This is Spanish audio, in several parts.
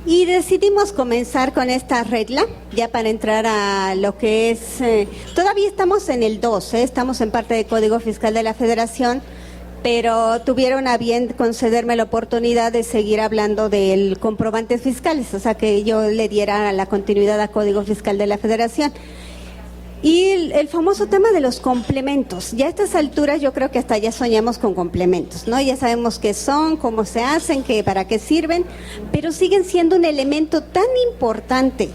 Y decidimos comenzar con esta regla, ya para entrar a lo que es, todavía estamos en el 2, estamos en parte del Código Fiscal de la Federación, pero tuvieron a bien concederme la oportunidad de seguir hablando del comprobantes fiscales, o sea que yo le diera la continuidad al Código Fiscal de la Federación. Y el famoso tema de los complementos. Ya a estas alturas yo creo que hasta ya soñamos con complementos, ¿no? Ya sabemos qué son, cómo se hacen, para qué sirven, pero siguen siendo un elemento tan importante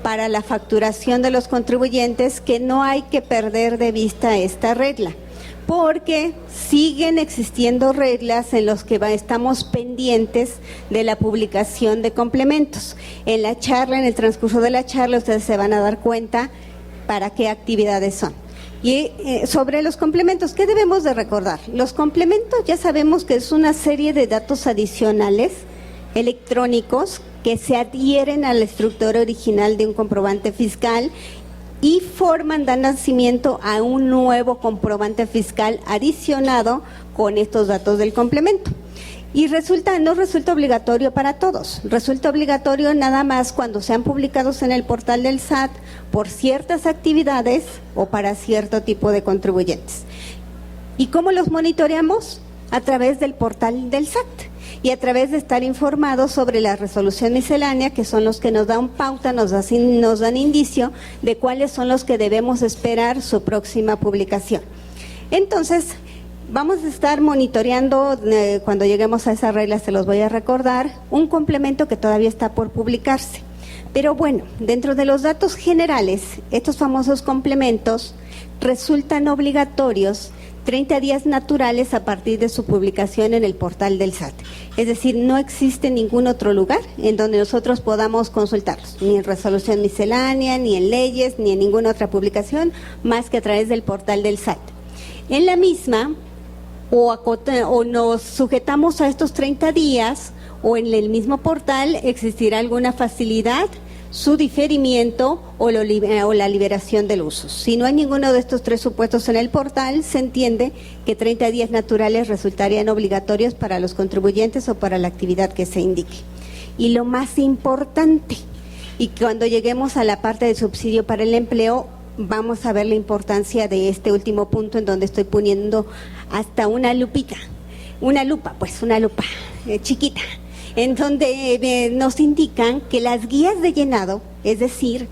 para la facturación de los contribuyentes que no hay que perder de vista esta regla, porque siguen existiendo reglas en las que estamos pendientes de la publicación de complementos. En la charla, en el transcurso de la charla, ustedes se van a dar cuenta para qué actividades son. Y sobre los complementos, ¿qué debemos de recordar? Los complementos ya sabemos que es una serie de datos adicionales electrónicos que se adhieren a la estructura original de un comprobante fiscal y dan nacimiento a un nuevo comprobante fiscal adicionado con estos datos del complemento. Y no resulta obligatorio para todos, resulta obligatorio nada más cuando sean publicados en el portal del SAT por ciertas actividades o para cierto tipo de contribuyentes. ¿Y cómo los monitoreamos? A través del portal del SAT y a través de estar informados sobre la resolución miscelánea, que son los que nos dan pauta, nos dan indicio de cuáles son los que debemos esperar su próxima publicación. Entonces, vamos a estar monitoreando, cuando lleguemos a esa regla se los voy a recordar, un complemento que todavía está por publicarse. Pero bueno, dentro de los datos generales, estos famosos complementos resultan obligatorios 30 días naturales a partir de su publicación en el portal del SAT. Es decir, no existe ningún otro lugar en donde nosotros podamos consultarlos, ni en resolución miscelánea, ni en leyes, ni en ninguna otra publicación, más que a través del portal del SAT. En la misma, o nos sujetamos a estos 30 días, o en el mismo portal existirá alguna facilidad, su diferimiento o la liberación del uso. Si no hay ninguno de estos tres supuestos en el portal, se entiende que 30 días naturales resultarían obligatorios para los contribuyentes o para la actividad que se indique. Y lo más importante, y cuando lleguemos a la parte de subsidio para el empleo, vamos a ver la importancia de este último punto en donde estoy poniendo hasta una lupa chiquita, en donde nos indican que las guías de llenado, es decir,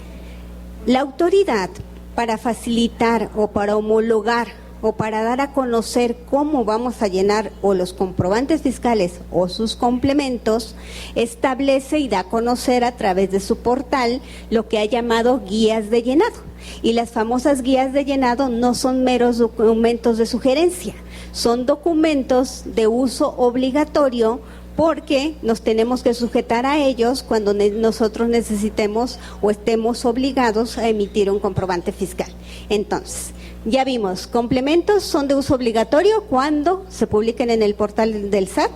la autoridad para facilitar o para homologar o para dar a conocer cómo vamos a llenar o los comprobantes fiscales o sus complementos, establece y da a conocer a través de su portal lo que ha llamado guías de llenado. Y las famosas guías de llenado no son meros documentos de sugerencia, son documentos de uso obligatorio porque nos tenemos que sujetar a ellos cuando nosotros necesitemos o estemos obligados a emitir un comprobante fiscal. Entonces, ya vimos, complementos son de uso obligatorio cuando se publiquen en el portal del SAT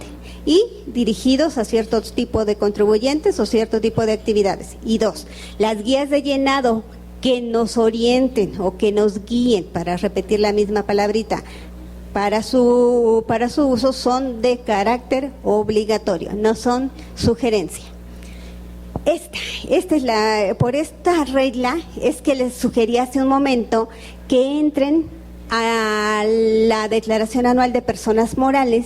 y dirigidos a cierto tipo de contribuyentes o cierto tipo de actividades. Y dos, las guías de llenado que nos orienten o que nos guíen, para repetir la misma palabrita, para su uso son de carácter obligatorio, no son sugerencia. Por esta regla es que les sugerí hace un momento que entren a la declaración anual de personas morales,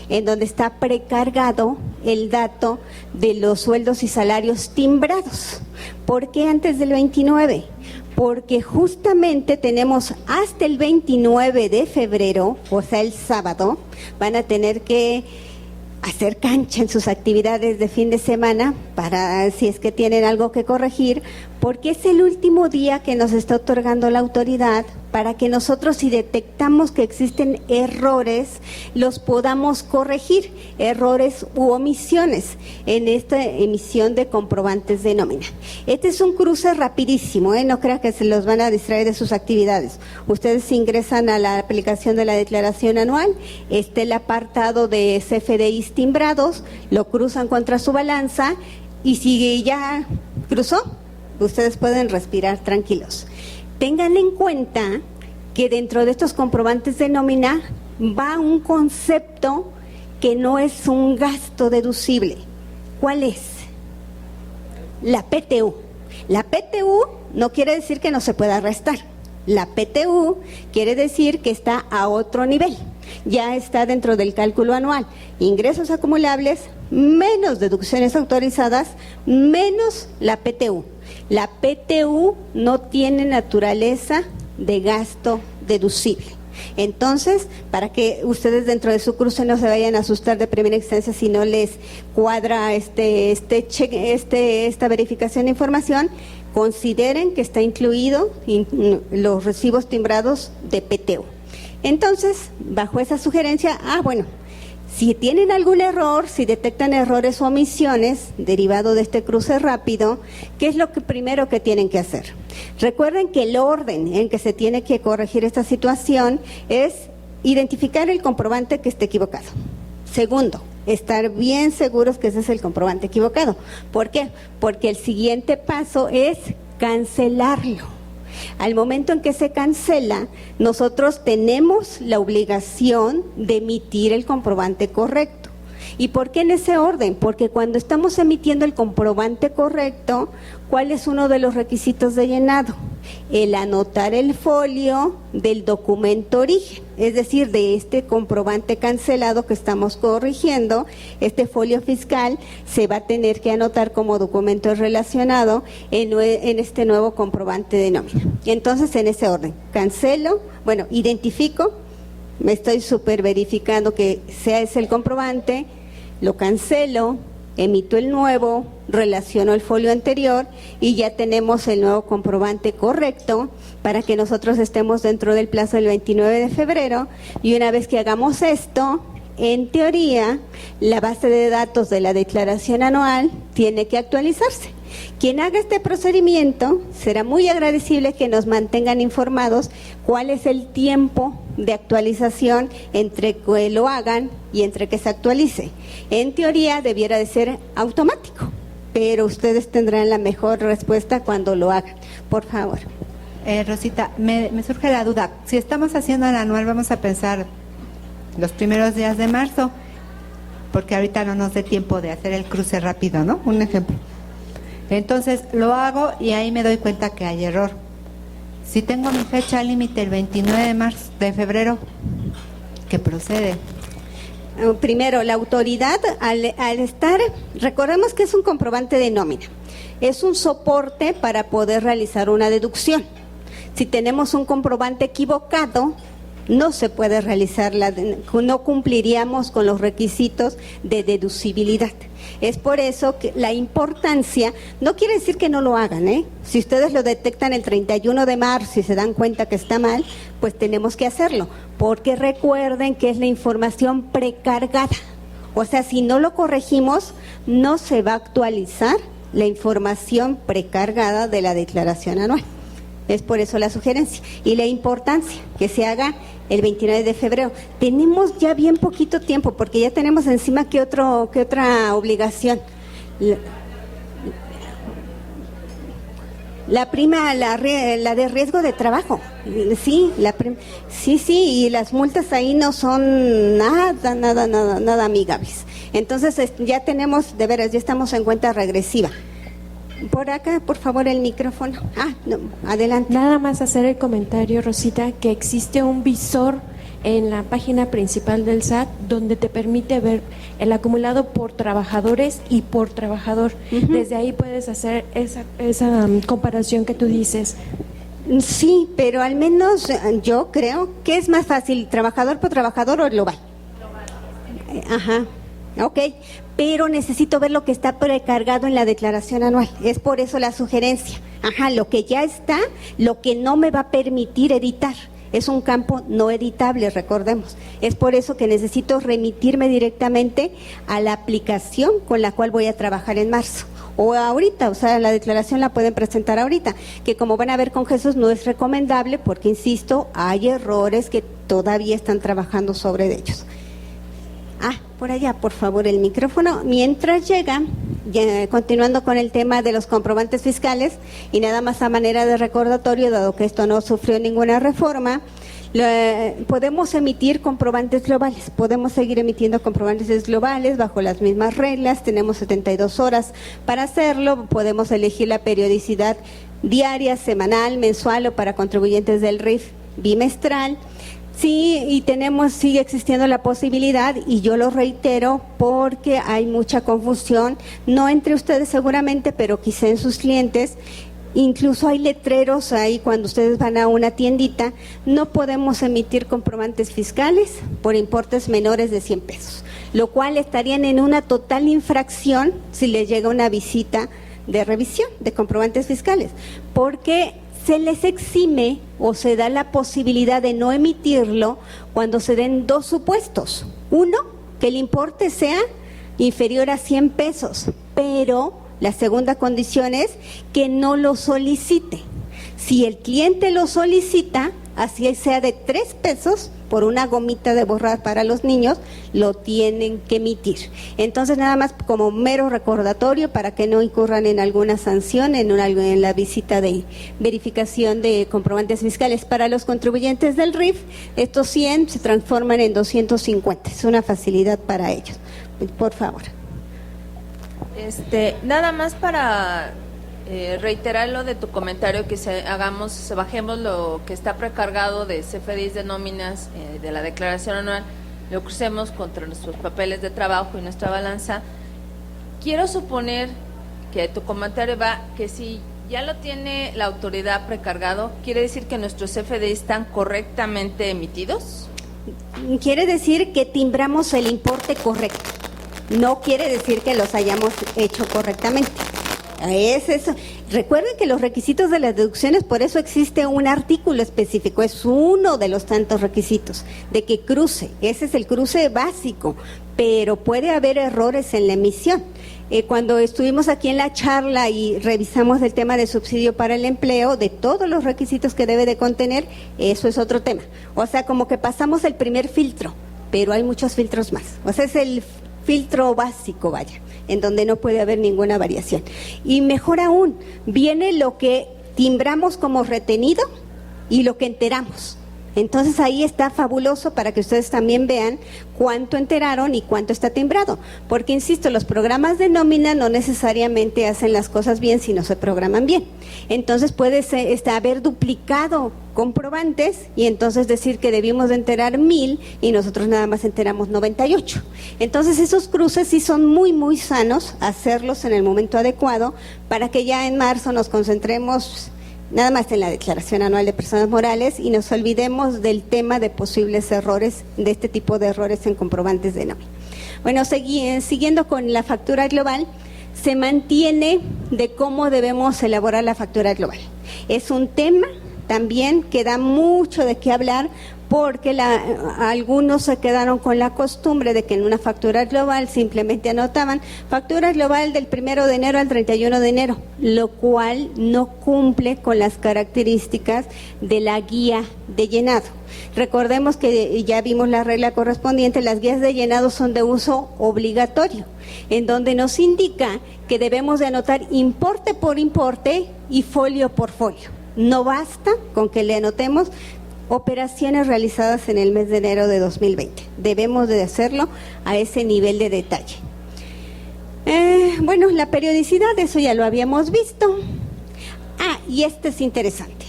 en donde está precargado el dato de los sueldos y salarios timbrados. ¿Por qué antes del 29? Porque justamente tenemos hasta el 29 de febrero, o sea el sábado, van a tener que hacer cancha en sus actividades de fin de semana para si es que tienen algo que corregir, porque es el último día que nos está otorgando la autoridad para que nosotros, si detectamos que existen errores, los podamos corregir, errores u omisiones en esta emisión de comprobantes de nómina. Este es un cruce rapidísimo, no crean que se los van a distraer de sus actividades. Ustedes ingresan a la aplicación de la declaración anual, está el apartado de CFDIs timbrados, lo cruzan contra su balanza y si ya cruzó, ustedes pueden respirar tranquilos. Tengan en cuenta que dentro de estos comprobantes de nómina va un concepto que no es un gasto deducible. ¿Cuál es? la PTU. La PTU no quiere decir que no se pueda restar. La PTU quiere decir que está a otro nivel. Ya está dentro del cálculo anual. Ingresos acumulables menos deducciones autorizadas menos la PTU. La PTU no tiene naturaleza de gasto deducible. Entonces, para que ustedes dentro de su cruce no se vayan a asustar de primera instancia si no les cuadra esta verificación de información, consideren que está incluido los recibos timbrados de PTU. Entonces, bajo esa sugerencia, bueno, si tienen algún error, si detectan errores o omisiones derivado de este cruce rápido, ¿qué es lo primero que tienen que hacer? Recuerden que el orden en que se tiene que corregir esta situación es identificar el comprobante que esté equivocado. Segundo, estar bien seguros que ese es el comprobante equivocado. ¿Por qué? Porque el siguiente paso es cancelarlo. Al momento en que se cancela, nosotros tenemos la obligación de emitir el comprobante correcto. ¿Y por qué en ese orden? Porque cuando estamos emitiendo el comprobante correcto, ¿cuál es uno de los requisitos de llenado? El anotar el folio del documento origen, es decir, de este comprobante cancelado que estamos corrigiendo, este folio fiscal se va a tener que anotar como documento relacionado en este nuevo comprobante de nómina. Entonces, en ese orden, cancelo, identifico, me estoy super verificando que sea ese el comprobante, lo cancelo, emito el nuevo, relaciono el folio anterior y ya tenemos el nuevo comprobante correcto para que nosotros estemos dentro del plazo del 29 de febrero y una vez que hagamos esto, en teoría, la base de datos de la declaración anual tiene que actualizarse. Quien haga este procedimiento será muy agradecible que nos mantengan informados cuál es el tiempo de actualización entre que lo hagan y entre que se actualice. En teoría debiera de ser automático, pero ustedes tendrán la mejor respuesta cuando lo hagan. Por favor. Rosita, me surge la duda. Si estamos haciendo el anual, vamos a pensar los primeros días de marzo, porque ahorita no nos dé tiempo de hacer el cruce rápido, ¿no? Un ejemplo. Entonces lo hago y ahí me doy cuenta que hay error. Si tengo mi fecha límite el 29 de febrero, ¿qué procede? Primero, la autoridad al estar, recordemos que es un comprobante de nómina, es un soporte para poder realizar una deducción. Si tenemos un comprobante equivocado, no se puede realizar, no cumpliríamos con los requisitos de deducibilidad. Es por eso que la importancia, no quiere decir que no lo hagan, Si ustedes lo detectan el 31 de marzo y se dan cuenta que está mal, pues tenemos que hacerlo, porque recuerden que es la información precargada. O sea, si no lo corregimos, no se va a actualizar la información precargada de la declaración anual. Es por eso la sugerencia y la importancia que se haga el 29 de febrero. Tenemos ya bien poquito tiempo porque ya tenemos encima que otra obligación. La prima, la de riesgo de trabajo. Sí, y las multas ahí no son nada amigables. Entonces ya tenemos, de veras, ya estamos en cuenta regresiva. Por acá, por favor, el micrófono. No, adelante. Nada más hacer el comentario, Rosita, que existe un visor en la página principal del SAT donde te permite ver el acumulado por trabajadores y por trabajador. Desde ahí puedes hacer esa comparación que tú dices. Sí, pero al menos yo creo que es más fácil trabajador por trabajador o global. Ajá. Ok, pero necesito ver lo que está precargado en la declaración anual. Es por eso la sugerencia. Lo que ya está, lo que no me va a permitir editar. Es un campo no editable, recordemos. Es por eso que necesito remitirme directamente a la aplicación con la cual voy a trabajar en marzo. O ahorita, o sea, la declaración la pueden presentar ahorita, que como van a ver con Jesús no es recomendable porque, insisto, hay errores que todavía están trabajando sobre ellos. Por allá, por favor, el micrófono. Mientras llega, continuando con el tema de los comprobantes fiscales, y nada más a manera de recordatorio, dado que esto no sufrió ninguna reforma, Podemos emitir comprobantes globales, podemos seguir emitiendo comprobantes globales bajo las mismas reglas, tenemos 72 horas para hacerlo, podemos elegir la periodicidad diaria, semanal, mensual o para contribuyentes del RIF bimestral. Sí, y sigue existiendo la posibilidad, y yo lo reitero porque hay mucha confusión, no entre ustedes seguramente, pero quizá en sus clientes. Incluso hay letreros ahí cuando ustedes van a una tiendita: no podemos emitir comprobantes fiscales por importes menores de 100 pesos, lo cual estarían en una total infracción si les llega una visita de revisión de comprobantes fiscales, porque se les exime o se da la posibilidad de no emitirlo cuando se den dos supuestos. Uno, que el importe sea inferior a 100 pesos, pero la segunda condición es que no lo solicite. Si el cliente lo solicita, así sea de 3 pesos por una gomita de borrar para los niños, lo tienen que emitir. Entonces, nada más como mero recordatorio para que no incurran en alguna sanción en la visita de verificación de comprobantes fiscales. Para los contribuyentes del RIF, estos 100 se transforman en 250. Es una facilidad para ellos. Por favor. Nada más para reiterar lo de tu comentario, que bajemos lo que está precargado de CFDIs de nóminas de la declaración anual, lo crucemos contra nuestros papeles de trabajo y nuestra balanza. Quiero suponer que tu comentario va que si ya lo tiene la autoridad precargado, ¿quiere decir que nuestros CFDIs están correctamente emitidos? Quiere decir que timbramos el importe correcto. No quiere decir que los hayamos hecho correctamente. Es eso. Recuerden que los requisitos de las deducciones, por eso existe un artículo específico, es uno de los tantos requisitos, de que cruce, ese es el cruce básico, pero puede haber errores en la emisión. Cuando estuvimos aquí en la charla y revisamos el tema de subsidio para el empleo, de todos los requisitos que debe de contener, eso es otro tema. O sea, como que pasamos el primer filtro, pero hay muchos filtros más. O sea, es el filtro básico, vaya, en donde no puede haber ninguna variación. Y mejor aún, viene lo que timbramos como retenido y lo que enteramos. Entonces ahí está fabuloso para que ustedes también vean cuánto enteraron y cuánto está timbrado, porque insisto, los programas de nómina no necesariamente hacen las cosas bien si no se programan bien. Entonces puede haber duplicado comprobantes y entonces decir que debimos de enterar 1000 y nosotros nada más enteramos 98. Entonces esos cruces sí son muy muy sanos, hacerlos en el momento adecuado para que ya en marzo nos concentremos nada más en la declaración anual de personas morales y nos olvidemos del tema de posibles errores, de este tipo de errores en comprobantes de nómina. Bueno, siguiendo con la factura global, se mantiene de cómo debemos elaborar la factura global. Es un tema también que da mucho de qué hablar, porque algunos se quedaron con la costumbre de que en una factura global simplemente anotaban factura global del 1 de enero al 31 de enero, lo cual no cumple con las características de la guía de llenado. Recordemos que ya vimos la regla correspondiente, las guías de llenado son de uso obligatorio, en donde nos indica que debemos de anotar importe por importe y folio por folio. No basta con que le anotemos operaciones realizadas en el mes de enero de 2020. Debemos de hacerlo a ese nivel de detalle. Bueno, la periodicidad, eso ya lo habíamos visto. Y este es interesante.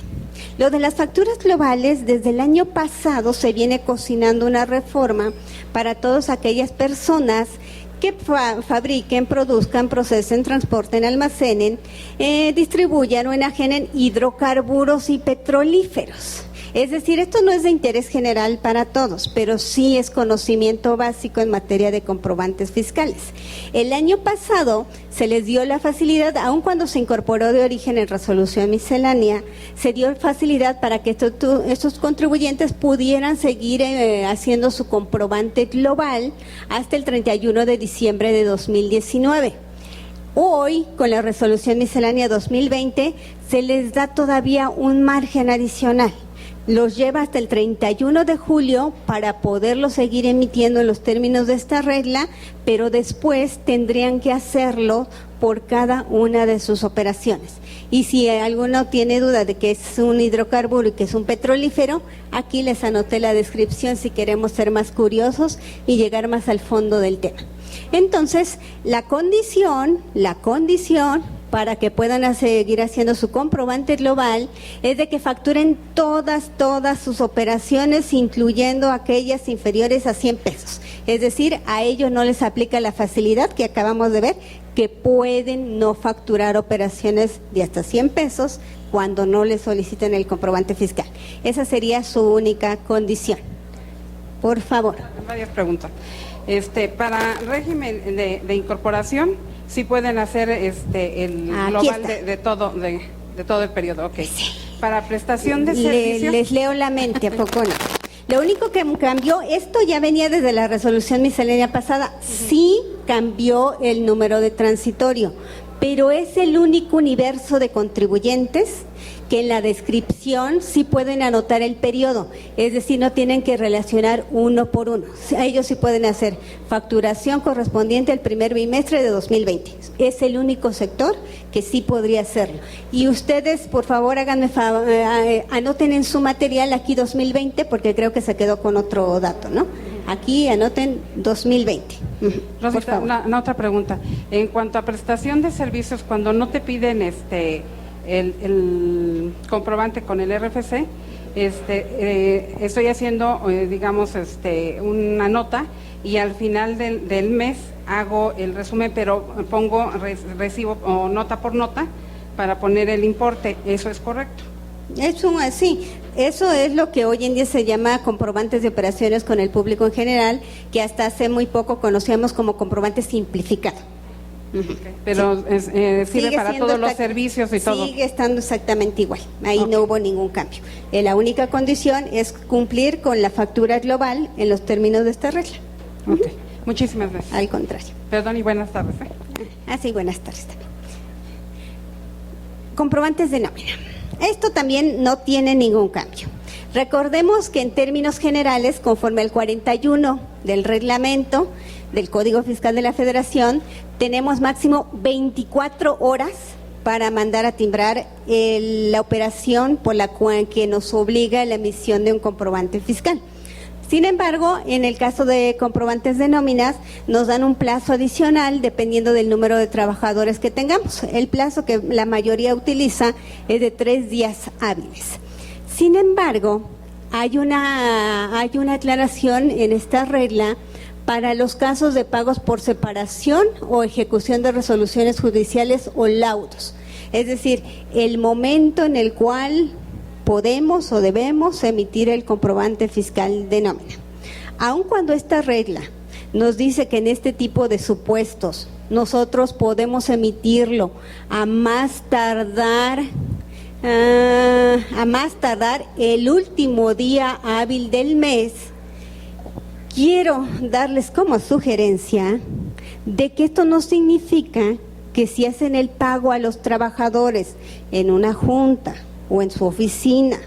Lo de las facturas globales, desde el año pasado se viene cocinando una reforma para todas aquellas personas que fabriquen, produzcan, procesen, transporten, almacenen, distribuyan o enajenen hidrocarburos y petrolíferos. Es decir, esto no es de interés general para todos, pero sí es conocimiento básico en materia de comprobantes fiscales. El año pasado se les dio la facilidad, aun cuando se incorporó de origen en resolución miscelánea, se dio facilidad para que estos contribuyentes pudieran seguir haciendo su comprobante global hasta el 31 de diciembre de 2019. Hoy, con la resolución miscelánea 2020, se les da todavía un margen adicional. los lleva hasta el 31 de julio para poderlo seguir emitiendo en los términos de esta regla, pero después tendrían que hacerlo por cada una de sus operaciones. Y si alguno tiene duda de que es un hidrocarburo y que es un petrolífero, aquí les anoté la descripción si queremos ser más curiosos y llegar más al fondo del tema. Entonces, la condición para que puedan seguir haciendo su comprobante global es de que facturen todas sus operaciones, incluyendo aquellas inferiores a 100 pesos. Es decir, a ellos no les aplica la facilidad que acabamos de ver, que pueden no facturar operaciones de hasta 100 pesos cuando no les soliciten el comprobante fiscal. Esa sería su única condición. Por favor. Varias preguntas. Para régimen de incorporación, sí pueden hacer el global de todo el periodo. Okay. Sí. Para prestación de servicios. Les leo la mente, ¿a poco no? Lo único que cambió, esto ya venía desde la resolución miscelánea pasada, sí cambió el número de transitorio, pero es el único universo de contribuyentes que en la descripción sí pueden anotar el periodo, es decir, no tienen que relacionar uno por uno. Ellos sí pueden hacer facturación correspondiente al primer bimestre de 2020. Es el único sector que sí podría hacerlo. Y ustedes, por favor, háganme anoten en su material aquí 2020, porque creo que se quedó con otro dato, ¿no? Aquí anoten 2020. Rosita, una otra pregunta. En cuanto a prestación de servicios, cuando no te piden el comprobante con el RFC, estoy haciendo, digamos, una nota y al final del mes hago el resumen, pero pongo recibo o nota por nota para poner el importe. ¿Eso es correcto? Eso es lo que hoy en día se llama comprobantes de operaciones con el público en general, que hasta hace muy poco conocíamos como comprobante simplificado. Okay. Pero sirve para todos los servicios y todo. Sigue estando exactamente igual, ahí no hubo ningún cambio. La única condición es cumplir con la factura global en los términos de esta regla. Okay. Muchísimas gracias. Al contrario. Perdón y buenas tardes. Sí, buenas tardes también. Comprobantes de nómina. Esto también no tiene ningún cambio. Recordemos que en términos generales, conforme al 41 del reglamento del Código Fiscal de la Federación, tenemos máximo 24 horas para mandar a timbrar la operación por la cual que nos obliga la emisión de un comprobante fiscal. Sin embargo, en el caso de comprobantes de nóminas, nos dan un plazo adicional dependiendo del número de trabajadores que tengamos. El plazo que la mayoría utiliza es de 3 días hábiles. Sin embargo, hay una aclaración en esta regla para los casos de pagos por separación o ejecución de resoluciones judiciales o laudos. Es decir, el momento en el cual podemos o debemos emitir el comprobante fiscal de nómina. Aun cuando esta regla nos dice que en este tipo de supuestos nosotros podemos emitirlo a más tardar el último día hábil del mes, quiero darles como sugerencia de que esto no significa que si hacen el pago a los trabajadores en una junta o en su oficina,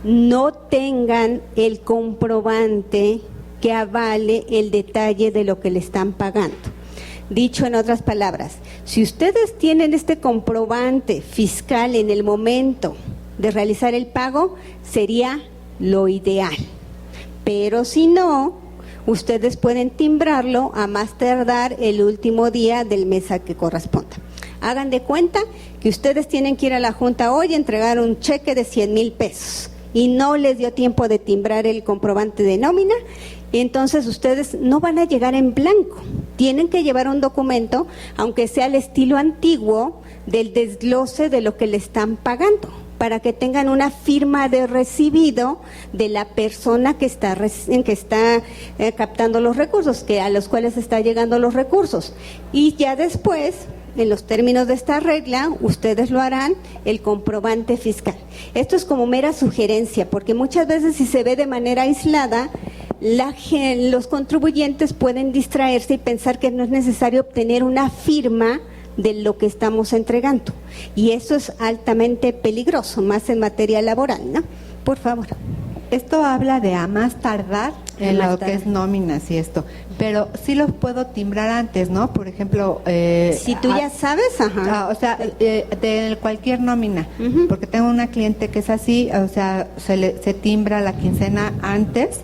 no tengan el comprobante que avale el detalle de lo que le están pagando. Dicho en otras palabras, si ustedes tienen este comprobante fiscal en el momento de realizar el pago, sería lo ideal. Pero si no, ustedes pueden timbrarlo a más tardar el último día del mes a que corresponda. Hagan de cuenta que ustedes tienen que ir a la junta hoy y entregar un cheque de 100,000 pesos y no les dio tiempo de timbrar el comprobante de nómina, entonces ustedes no van a llegar en blanco. Tienen que llevar un documento, aunque sea al estilo antiguo, del desglose de lo que le están pagando, para que tengan una firma de recibido de la persona que está captando los recursos, a los cuales está llegando los recursos. Y ya después, en los términos de esta regla, ustedes lo harán el comprobante fiscal. Esto es como mera sugerencia, porque muchas veces si se ve de manera aislada, los contribuyentes pueden distraerse y pensar que no es necesario obtener una firma de lo que estamos entregando. Y eso es altamente peligroso, más en materia laboral, ¿no? por favor. Esto habla de a más tardar en más lo tardar. que es nóminas y esto, pero sí los puedo timbrar antes, ¿no? Por ejemplo, Si tú ya sabes, ajá. o sea, de cualquier nómina, Ujú. porque tengo una cliente que es así, o sea, se timbra la quincena antes,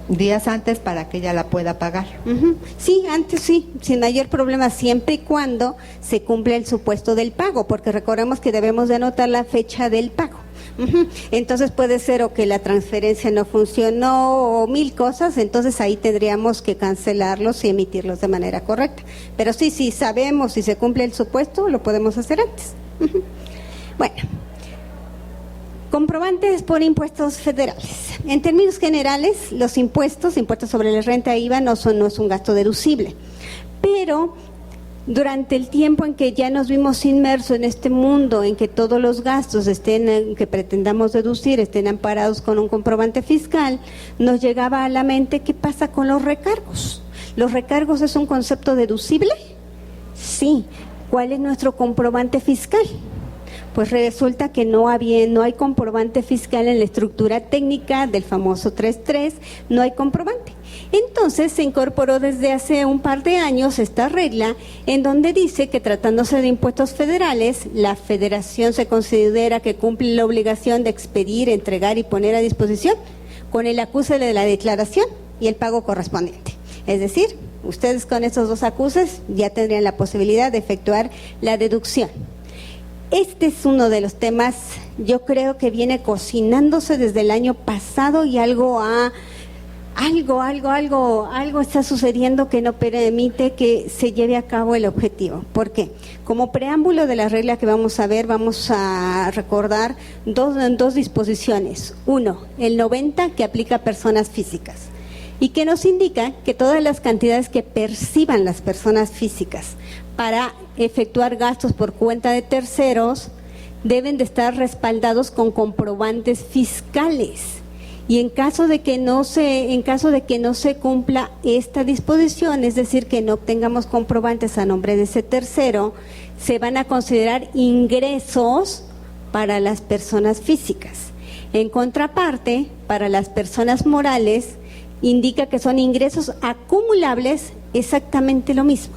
días antes para que ella la pueda pagar. Ujú. Sí, antes sí, sin mayor problema, siempre y cuando se cumpla el supuesto del pago, porque recordemos que debemos de anotar la fecha del pago. Ujú. Entonces puede ser o que la transferencia no funcionó o mil cosas, entonces ahí tendríamos que cancelarlos y emitirlos de manera correcta. Pero sí, sí, sabemos si se cumple el supuesto, lo podemos hacer antes. Ujú. Bueno. Comprobantes por impuestos federales. En términos generales, los impuestos sobre la renta IVA no es un gasto deducible, pero durante el tiempo en que ya nos vimos inmersos en este mundo, en que todos los gastos que pretendamos deducir estén amparados con un comprobante fiscal, nos llegaba a la mente qué pasa con los recargos. ¿Los recargos es un concepto deducible? Sí. ¿Cuál es nuestro comprobante fiscal? Pues resulta que no hay comprobante fiscal en la estructura técnica del famoso 3.3, no hay comprobante. Entonces se incorporó desde hace un par de años esta regla en donde dice que tratándose de impuestos federales, la federación se considera que cumple la obligación de expedir, entregar y poner a disposición con el acuse de la declaración y el pago correspondiente. Es decir, ustedes con esos dos acuses ya tendrían la posibilidad de efectuar la deducción. Este es uno de los temas, yo creo que viene cocinándose desde el año pasado y algo está sucediendo que no permite que se lleve a cabo el objetivo. ¿Por qué? Como preámbulo de la regla que vamos a ver, vamos a recordar dos disposiciones. Uno, el 90 que aplica a personas físicas y que nos indica que todas las cantidades que perciban las personas físicas para efectuar gastos por cuenta de terceros deben de estar respaldados con comprobantes fiscales. Y en caso de que no se cumpla esta disposición, es decir, que no obtengamos comprobantes a nombre de ese tercero, se van a considerar ingresos para las personas físicas. En contraparte, para las personas morales, indica que son ingresos acumulables, exactamente lo mismo.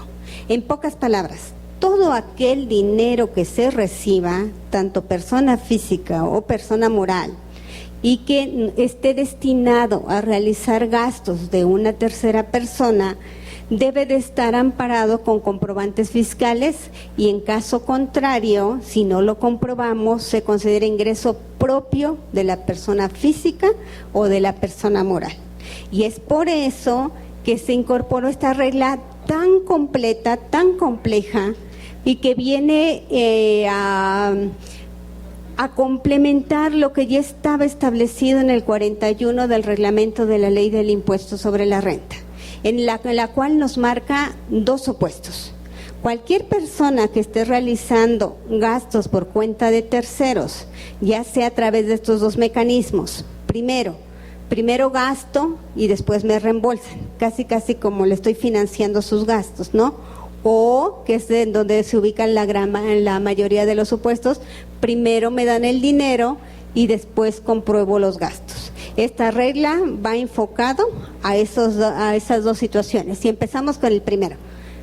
En pocas palabras, todo aquel dinero que se reciba, tanto persona física o persona moral, y que esté destinado a realizar gastos de una tercera persona, debe de estar amparado con comprobantes fiscales y en caso contrario, si no lo comprobamos, se considera ingreso propio de la persona física o de la persona moral. Y es por eso que se incorporó esta regla tan completa, tan compleja y que viene a complementar lo que ya estaba establecido en el 41 del reglamento de la ley del impuesto sobre la renta, en la cual nos marca dos supuestos. Cualquier persona que esté realizando gastos por cuenta de terceros, ya sea a través de estos dos mecanismos, primero gasto y después me reembolsan, casi como le estoy financiando sus gastos, ¿no? O, que es en donde se ubican la mayoría de los supuestos, primero me dan el dinero y después compruebo los gastos. Esta regla va enfocado a esas dos situaciones. Y empezamos con el primero.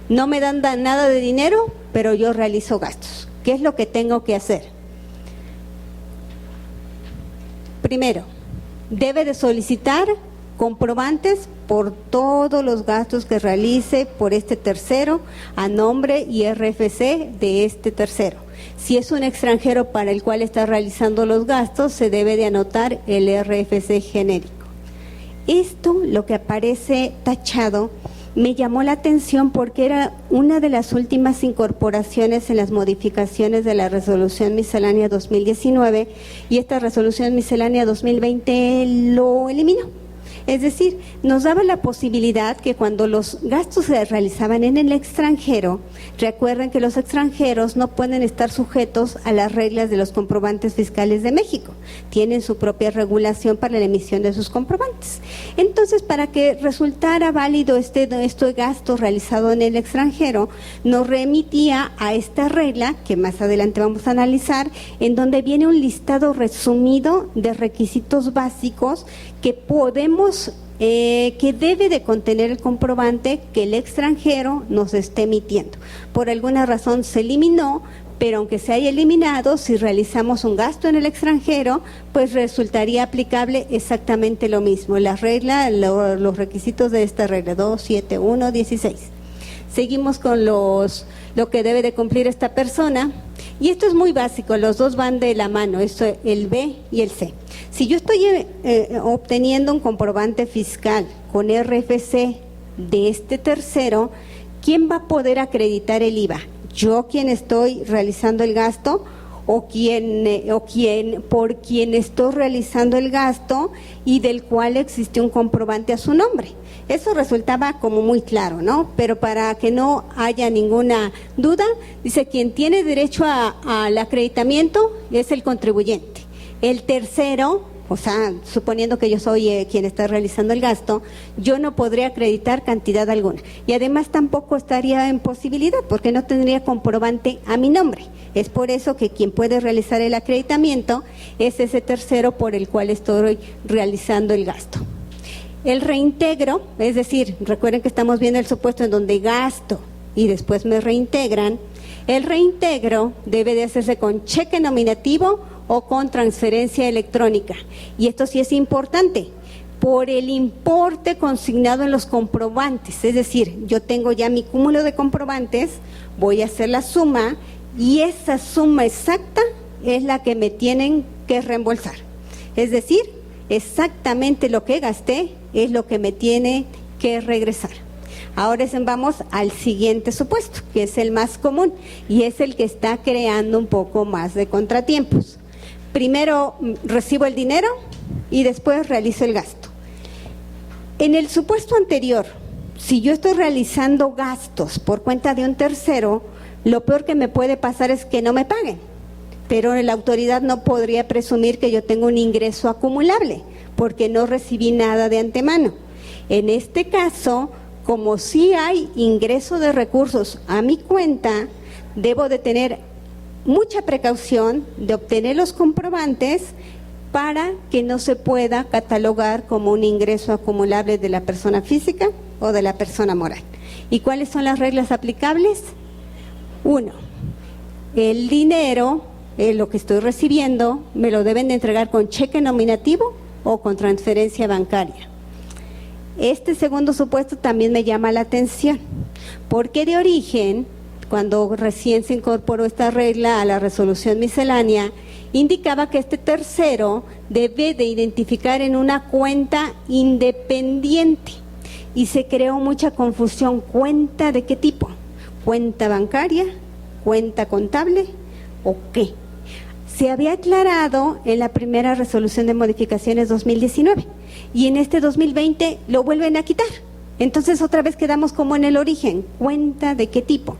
No me dan nada de dinero, pero yo realizo gastos. ¿Qué es lo que tengo que hacer? Primero, debe de solicitar comprobantes por todos los gastos que realice por este tercero a nombre y RFC de este tercero. Si es un extranjero para el cual está realizando los gastos, se debe de anotar el RFC genérico. Esto, lo que aparece tachado, me llamó la atención porque era una de las últimas incorporaciones en las modificaciones de la Resolución Miscelánea 2019 y esta Resolución Miscelánea 2020 lo eliminó. Es decir, nos daba la posibilidad que cuando los gastos se realizaban en el extranjero, recuerden que los extranjeros no pueden estar sujetos a las reglas de los comprobantes fiscales de México. Tienen su propia regulación para la emisión de sus comprobantes. Entonces, para que resultara válido este gasto realizado en el extranjero, nos remitía a esta regla, que más adelante vamos a analizar, en donde viene un listado resumido de requisitos básicos que podemos, que debe de contener el comprobante que el extranjero nos esté emitiendo. Por alguna razón se eliminó, pero aunque se haya eliminado, si realizamos un gasto en el extranjero, pues resultaría aplicable exactamente lo mismo. La regla, los requisitos de esta regla, 27116. Seguimos con lo que debe de cumplir esta persona, y esto es muy básico, los dos van de la mano, esto, el B y el C. Si yo estoy obteniendo un comprobante fiscal con RFC de este tercero, ¿quién va a poder acreditar el IVA? ¿Yo, quien estoy realizando el gasto, por quien estoy realizando el gasto y del cual existe un comprobante a su nombre? Eso resultaba como muy claro, ¿no? Pero para que no haya ninguna duda, dice, quien tiene derecho al acreditamiento es el contribuyente. El tercero, o sea, suponiendo que yo soy quien está realizando el gasto, yo no podré acreditar cantidad alguna. Y además tampoco estaría en posibilidad, porque no tendría comprobante a mi nombre. Es por eso que quien puede realizar el acreditamiento es ese tercero por el cual estoy realizando el gasto. El reintegro, es decir, recuerden que estamos viendo el supuesto en donde gasto y después me reintegran. El reintegro debe de hacerse con cheque nominativo o con transferencia electrónica. Y esto sí es importante, por el importe consignado en los comprobantes. Es decir, yo tengo ya mi cúmulo de comprobantes, voy a hacer la suma y esa suma exacta es la que me tienen que reembolsar. Es decir, exactamente lo que gasté es lo que me tiene que regresar. Ahora vamos al siguiente supuesto, que es el más común y es el que está creando un poco más de contratiempos. Primero recibo el dinero y después realizo el gasto. En el supuesto anterior, si yo estoy realizando gastos por cuenta de un tercero, lo peor que me puede pasar es que no me paguen. Pero la autoridad no podría presumir que yo tengo un ingreso acumulable, porque no recibí nada de antemano. En este caso, como sí hay ingreso de recursos a mi cuenta, debo de tener mucha precaución de obtener los comprobantes para que no se pueda catalogar como un ingreso acumulable de la persona física o de la persona moral. ¿Y cuáles son las reglas aplicables? 1. El dinero, lo que estoy recibiendo, me lo deben de entregar con cheque nominativo o con transferencia bancaria. Este segundo supuesto también me llama la atención, porque de origen, cuando recién se incorporó esta regla a la resolución miscelánea, indicaba que este tercero debe de identificar en una cuenta independiente y se creó mucha confusión. ¿Cuenta de qué tipo? ¿Cuenta bancaria? ¿Cuenta contable? ¿O qué? Se había aclarado en la primera resolución de modificaciones 2019 y en este 2020 lo vuelven a quitar. Entonces otra vez quedamos como en el origen, ¿cuenta de qué tipo?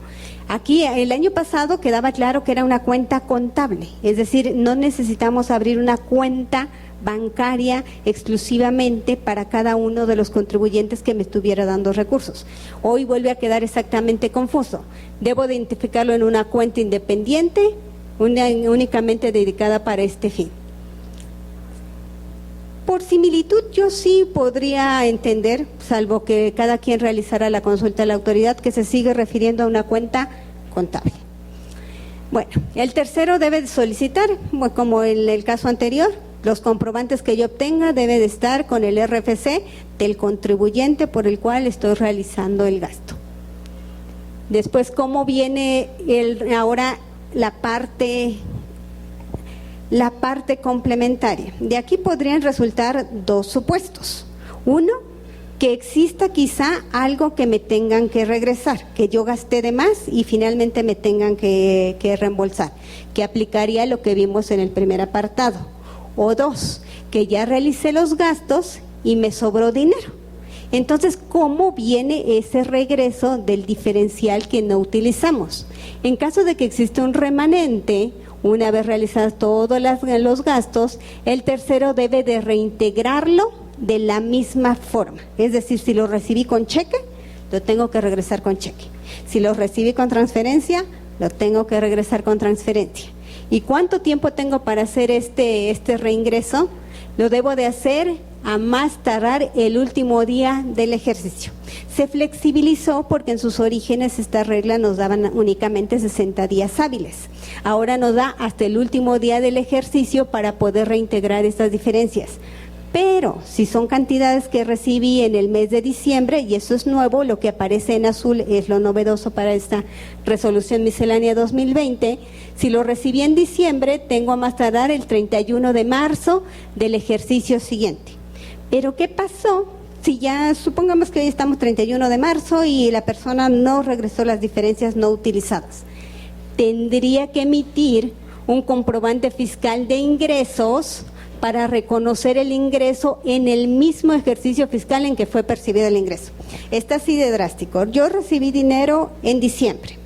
Aquí el año pasado quedaba claro que era una cuenta contable, es decir, no necesitamos abrir una cuenta bancaria exclusivamente para cada uno de los contribuyentes que me estuviera dando recursos. Hoy vuelve a quedar exactamente confuso. Debo de identificarlo en una cuenta independiente, únicamente dedicada para este fin. Por similitud, yo sí podría entender, salvo que cada quien realizara la consulta a la autoridad, que se sigue refiriendo a una cuenta contable. Bueno, el tercero debe de solicitar, como en el caso anterior, los comprobantes que yo obtenga deben de estar con el RFC del contribuyente por el cual estoy realizando el gasto. Después, ¿cómo viene ahora la parte complementaria? De aquí podrían resultar dos supuestos. Uno, que exista quizá algo que me tengan que regresar, que yo gasté de más y finalmente me tengan que reembolsar, que aplicaría lo que vimos en el primer apartado. O dos, que ya realicé los gastos y me sobró dinero. Entonces, ¿cómo viene ese regreso del diferencial que no utilizamos? En caso de que exista un remanente, una vez realizados todos los gastos, el tercero debe de reintegrarlo de la misma forma. Es decir, si lo recibí con cheque, lo tengo que regresar con cheque. Si lo recibí con transferencia, lo tengo que regresar con transferencia. ¿Y cuánto tiempo tengo para hacer este reingreso? Lo debo de hacer a más tardar el último día del ejercicio. Se flexibilizó porque en sus orígenes esta regla nos daban únicamente 60 días hábiles. Ahora nos da hasta el último día del ejercicio para poder reintegrar estas diferencias. Pero si son cantidades que recibí en el mes de diciembre, y eso es nuevo, lo que aparece en azul es lo novedoso para esta resolución miscelánea 2020, si lo recibí en diciembre, tengo a más tardar el 31 de marzo del ejercicio siguiente. Pero ¿qué pasó si ya, supongamos que hoy estamos 31 de marzo y la persona no regresó las diferencias no utilizadas? Tendría que emitir un comprobante fiscal de ingresos para reconocer el ingreso en el mismo ejercicio fiscal en que fue percibido el ingreso. Está así de drástico. Yo recibí dinero en diciembre.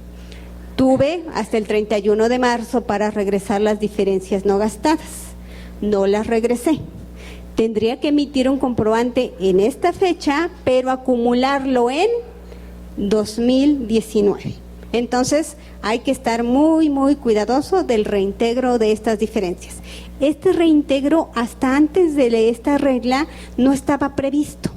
Tuve hasta el 31 de marzo para regresar las diferencias no gastadas. No las regresé. Tendría que emitir un comprobante en esta fecha, pero acumularlo en 2019. Entonces, hay que estar muy, muy cuidadoso del reintegro de estas diferencias. Este reintegro hasta antes de esta regla no estaba previsto.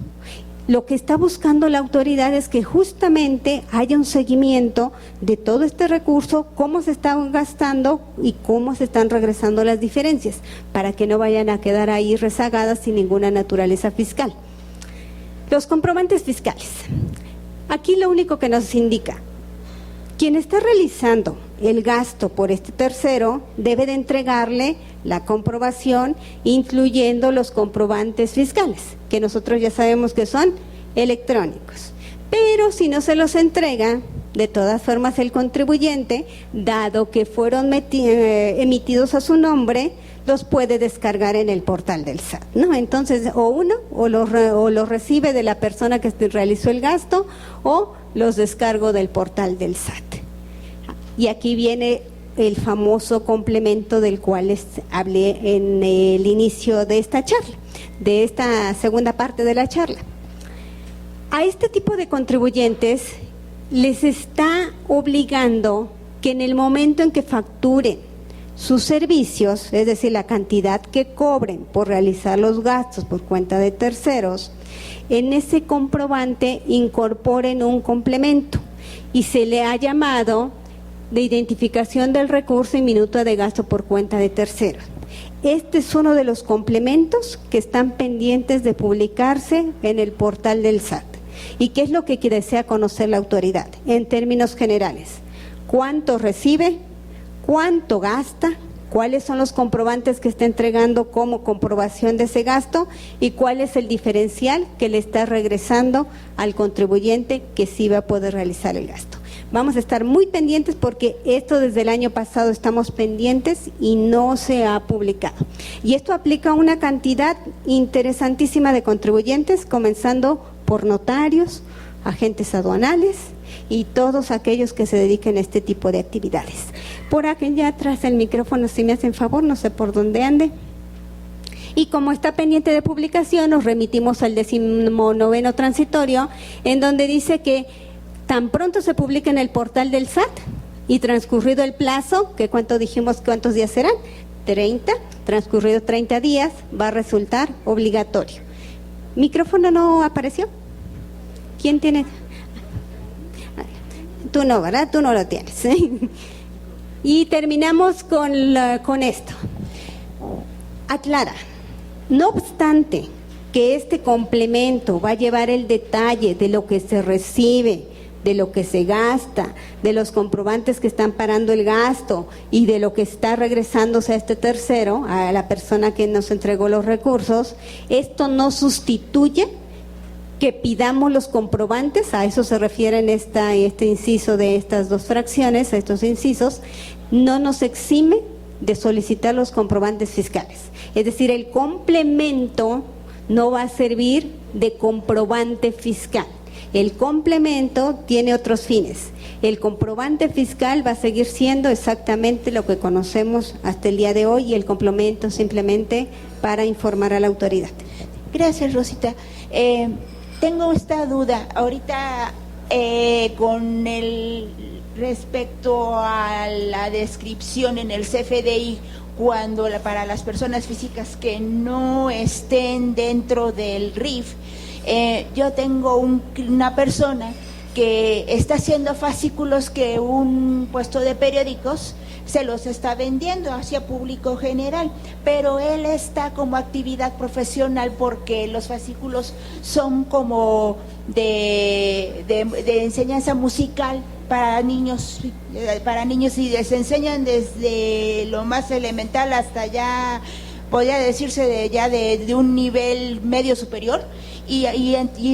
Lo que está buscando la autoridad es que justamente haya un seguimiento de todo este recurso, cómo se están gastando y cómo se están regresando las diferencias, para que no vayan a quedar ahí rezagadas sin ninguna naturaleza fiscal. Los comprobantes fiscales. Aquí lo único que nos indica, quien está realizando el gasto por este tercero debe de entregarle la comprobación, incluyendo los comprobantes fiscales, que nosotros ya sabemos que son electrónicos. Pero si no se los entrega, de todas formas el contribuyente, dado que fueron emitidos a su nombre, los puede descargar en el portal del SAT, ¿no? Entonces, o los recibe de la persona que realizó el gasto, o los descargo del portal del SAT. Y aquí viene el famoso complemento del cual les hablé en el inicio de esta charla, de esta segunda parte de la charla. A este tipo de contribuyentes les está obligando que en el momento en que facturen sus servicios, es decir, la cantidad que cobren por realizar los gastos por cuenta de terceros, en ese comprobante incorporen un complemento y se le ha llamado de identificación del recurso y minuto de gasto por cuenta de terceros. Este es uno de los complementos que están pendientes de publicarse en el portal del SAT. ¿Y qué es lo que desea conocer la autoridad? En términos generales, ¿cuánto recibe? ¿Cuánto gasta? ¿Cuáles son los comprobantes que está entregando como comprobación de ese gasto? ¿Y cuál es el diferencial que le está regresando al contribuyente que sí va a poder realizar el gasto? Vamos a estar muy pendientes porque esto desde el año pasado estamos pendientes y no se ha publicado. Y esto aplica a una cantidad interesantísima de contribuyentes, comenzando por notarios, agentes aduanales y todos aquellos que se dediquen a este tipo de actividades. Por aquí ya atrás el micrófono, si me hacen favor, no sé por dónde ande. Y como está pendiente de publicación, nos remitimos al 19º transitorio, en donde dice que tan pronto se publica en el portal del SAT y transcurrido el plazo, que cuántos días serán, 30, transcurrido 30 días, va a resultar obligatorio. ¿Micrófono no apareció? ¿Quién tiene? Tú no, ¿verdad? Tú no lo tienes. Y terminamos con esto. Aclara, no obstante que este complemento va a llevar el detalle de lo que se recibe, de lo que se gasta, de los comprobantes que están parando el gasto y de lo que está regresándose a este tercero, a la persona que nos entregó los recursos, esto no sustituye que pidamos los comprobantes, a eso se refiere en este inciso de estas dos fracciones, a estos incisos, no nos exime de solicitar los comprobantes fiscales. Es decir, el complemento no va a servir de comprobante fiscal. El complemento tiene otros fines. El comprobante fiscal va a seguir siendo exactamente lo que conocemos hasta el día de hoy y el complemento simplemente para informar a la autoridad. Gracias, Rosita. Tengo esta duda. Ahorita con el respecto a la descripción en el CFDI, cuando para las personas físicas que no estén dentro del RIF, yo tengo una persona que está haciendo fascículos que un puesto de periódicos se los está vendiendo hacia público general, pero él está como actividad profesional porque los fascículos son como de enseñanza musical para niños y les enseñan desde lo más elemental hasta ya, podría decirse de un nivel medio superior, y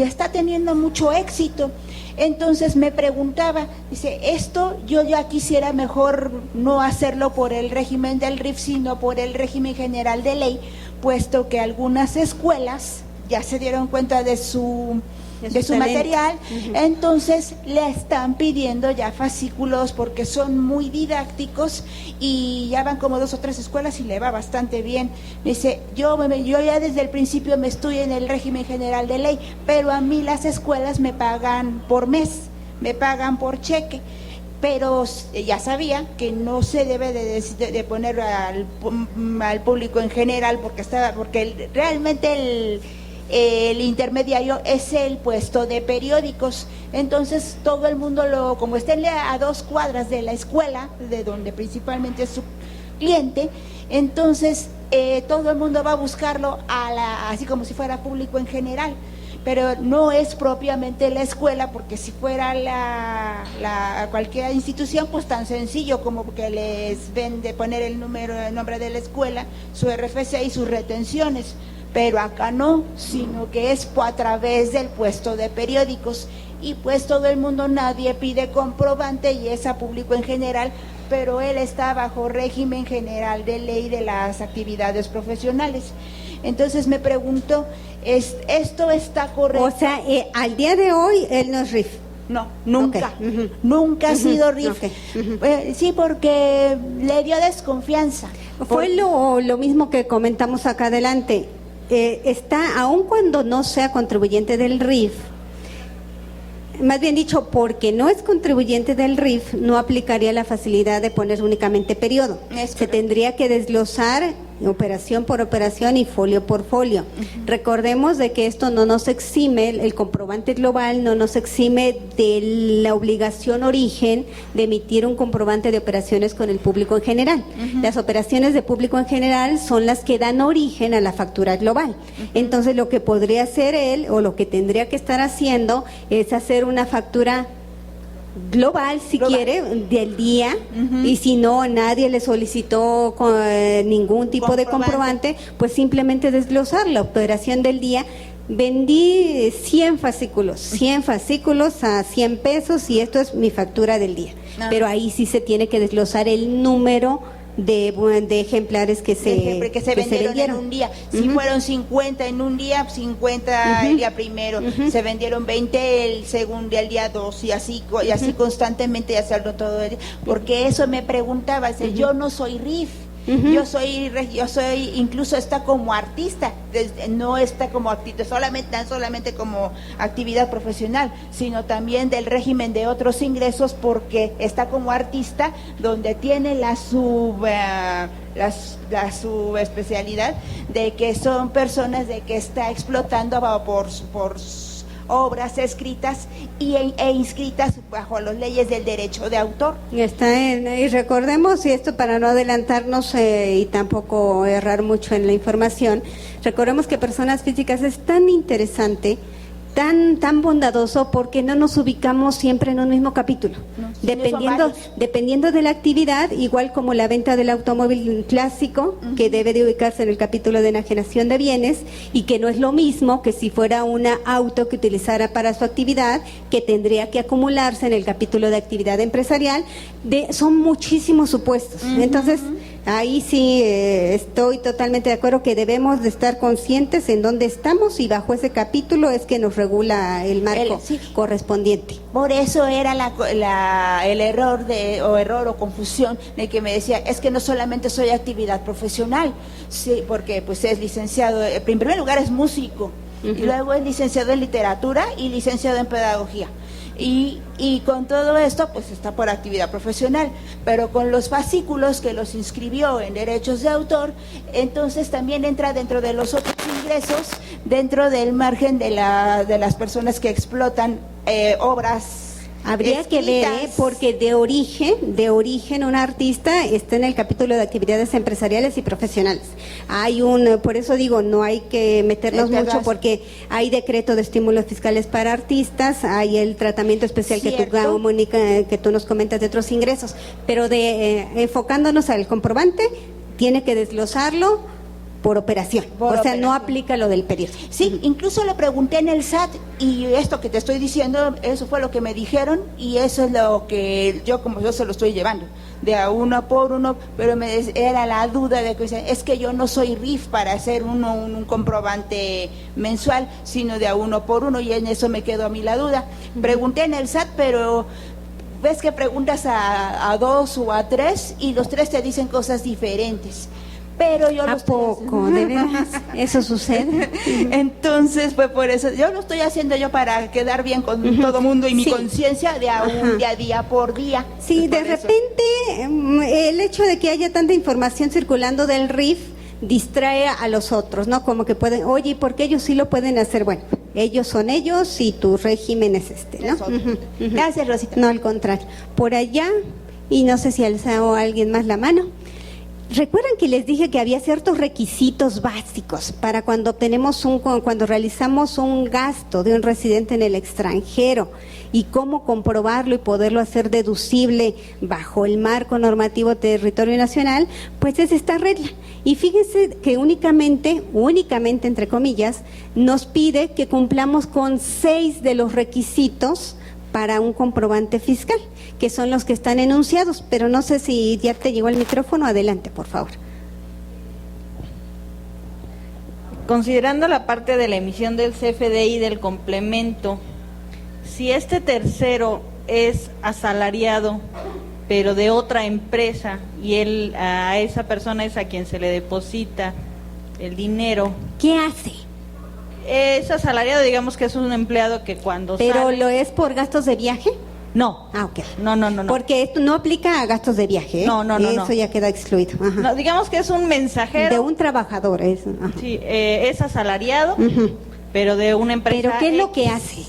está teniendo mucho éxito. Entonces me preguntaba, dice, esto yo ya quisiera mejor no hacerlo por el régimen del RIF, sino por el régimen general de ley, puesto que algunas escuelas ya se dieron cuenta de su material, entonces le están pidiendo ya fascículos porque son muy didácticos y ya van como 2 o 3 escuelas y le va bastante bien. Me dice, yo ya desde el principio me estoy en el régimen general de ley, pero a mí las escuelas me pagan por mes, me pagan por cheque, pero ya sabía que no se debe de poner al público en general porque realmente el intermediario es el puesto de periódicos. Entonces todo el mundo como estén a 2 cuadras de la escuela, de donde principalmente es su cliente, entonces todo el mundo va a buscarlo así como si fuera público en general, pero no es propiamente la escuela, porque si fuera cualquier institución, pues tan sencillo como que les vende poner el nombre de la escuela, su RFC y sus retenciones. Pero acá no, sino que es a través del puesto de periódicos, y pues todo el mundo, nadie pide comprobante y es a público en general, pero él está bajo régimen general de ley de las actividades profesionales. Entonces me pregunto, ¿esto está correcto? O sea, al día de hoy él no es RIF. No, nunca, Okay. Nunca ha sido RIF. Okay. Sí, porque le dio desconfianza. Fue lo mismo que comentamos acá adelante. Está, aun cuando no sea contribuyente del RIF, más bien dicho, porque no es contribuyente del RIF, no aplicaría la facilidad de poner únicamente periodo. Se tendría que desglosar operación por operación y folio por folio. Recordemos de que esto no nos exime, el comprobante global no nos exime de la obligación origen de emitir un comprobante de operaciones con el público en general. Las operaciones de público en general son las que dan origen a la factura global. Entonces lo que podría hacer él, o lo que tendría que estar haciendo, es hacer una factura global, si quiere, del día, y si no, nadie le solicitó ningún tipo de comprobante, pues simplemente desglosar la operación del día. Vendí 100 fascículos a 100 pesos y esto es mi factura del día. Pero ahí sí se tiene que desglosar el número de ejemplares que se vendieron en un día. Si fueron 50 en un día, 50 el día primero, se vendieron 20 el segundo, el día 2 y así constantemente, y hacerlo todo el día. Porque eso me preguntaba, yo no soy RIF. Yo soy incluso está como artista, no está como solamente como actividad profesional, sino también del régimen de otros ingresos, porque está como artista, donde tiene la subespecialidad de que son personas de que está explotando por obras escritas e inscritas bajo las leyes del derecho de autor. Y recordemos, y esto para no adelantarnos y tampoco errar mucho en la información, recordemos que personas físicas es tan interesante, tan bondadoso, porque no nos ubicamos siempre en un mismo capítulo. Dependiendo de la actividad, igual como la venta del automóvil clásico, que debe de ubicarse en el capítulo de enajenación de bienes, y que no es lo mismo que si fuera una auto que utilizara para su actividad, que tendría que acumularse en el capítulo de actividad empresarial. Son muchísimos supuestos. Entonces, Ahí sí estoy totalmente de acuerdo que debemos de estar conscientes en dónde estamos y bajo ese capítulo es que nos regula el marco Sí. correspondiente. Por eso era el error o confusión de que me decía, es que no solamente soy actividad profesional, sí, porque pues es licenciado, en primer lugar es músico, y luego es licenciado en literatura y licenciado en pedagogía. Y con todo esto, pues está por actividad profesional, pero con los fascículos que los inscribió en derechos de autor, entonces también entra dentro de los otros ingresos, dentro del margen de las personas que explotan obras. Habría que ver, escritas. porque de origen un artista está en el capítulo de actividades empresariales y profesionales. Por eso digo, no hay que meternos mucho porque hay decreto de estímulos fiscales para artistas, hay el tratamiento especial Cierto. que tú nos comentas de otros ingresos, pero enfocándonos al comprobante, tiene que desglosarlo por operación, Por no operación. aplica lo del periodo. Sí, incluso le pregunté en el SAT y esto que te estoy diciendo, eso fue lo que me dijeron y eso es lo que yo se lo estoy llevando, de a uno por uno, pero era la duda de que es que yo no soy RIF para hacer un comprobante mensual, sino de a uno por uno y en eso me quedó a mí la duda. Pregunté en el SAT, pero ves que preguntas a dos o a tres y los tres te dicen cosas diferentes. Pero yo lo ¿A estoy poco? ¿De veras? ¿Eso sucede? Entonces, pues por eso, yo lo estoy haciendo yo para quedar bien con todo mundo y mi Sí. conciencia de a día por día. Sí, de Por eso. repente el hecho de que haya tanta información circulando del RIF distrae a los otros, ¿no? Como que pueden, oye, ¿y por qué ellos sí lo pueden hacer? Bueno, ellos son ellos y tu régimen es este, ¿no? Es otro. Ujú, ujú. Gracias, Rosita. No, al contrario. Por allá, y no sé si alzó alguien más la mano. ¿Recuerdan que les dije que había ciertos requisitos básicos para cuando cuando realizamos un gasto de un residente en el extranjero y cómo comprobarlo y poderlo hacer deducible bajo el marco normativo territorio nacional? Pues es esta regla. Y fíjense que únicamente entre comillas, nos pide que cumplamos con 6 de los requisitos para un comprobante fiscal, que son los que están enunciados, pero no sé si ya te llegó el micrófono, adelante, por favor. Considerando la parte de la emisión del CFDI del complemento, si este tercero es asalariado, pero de otra empresa, y a esa persona es a quien se le deposita el dinero, ¿Qué hace? es asalariado, digamos que es un empleado que cuando ¿Pero sale… lo es por gastos de viaje? No, Ah, ok. no. Porque esto no aplica a gastos de viaje, ¿eh? No. Eso ya queda excluido. Ajá. No, digamos que es un mensajero. De un trabajador. Ajá. Sí, es asalariado, Ujú. pero de una empresa. ¿Pero qué es lo X. que hace?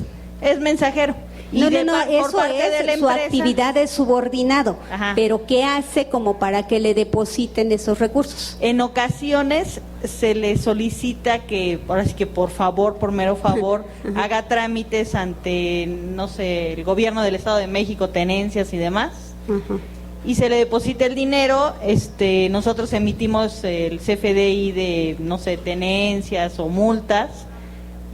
Es mensajero. Y No, por eso parte de la es su empresa, actividad de subordinado. Ajá. Pero ¿qué hace como para que le depositen esos recursos? En ocasiones se le solicita que, ahora sí que por favor, por mero favor, haga trámites ante, no sé, el gobierno del Estado de México, tenencias y demás, Ajá. y se le deposita el dinero. Nosotros emitimos el CFDI de, no sé, tenencias o multas,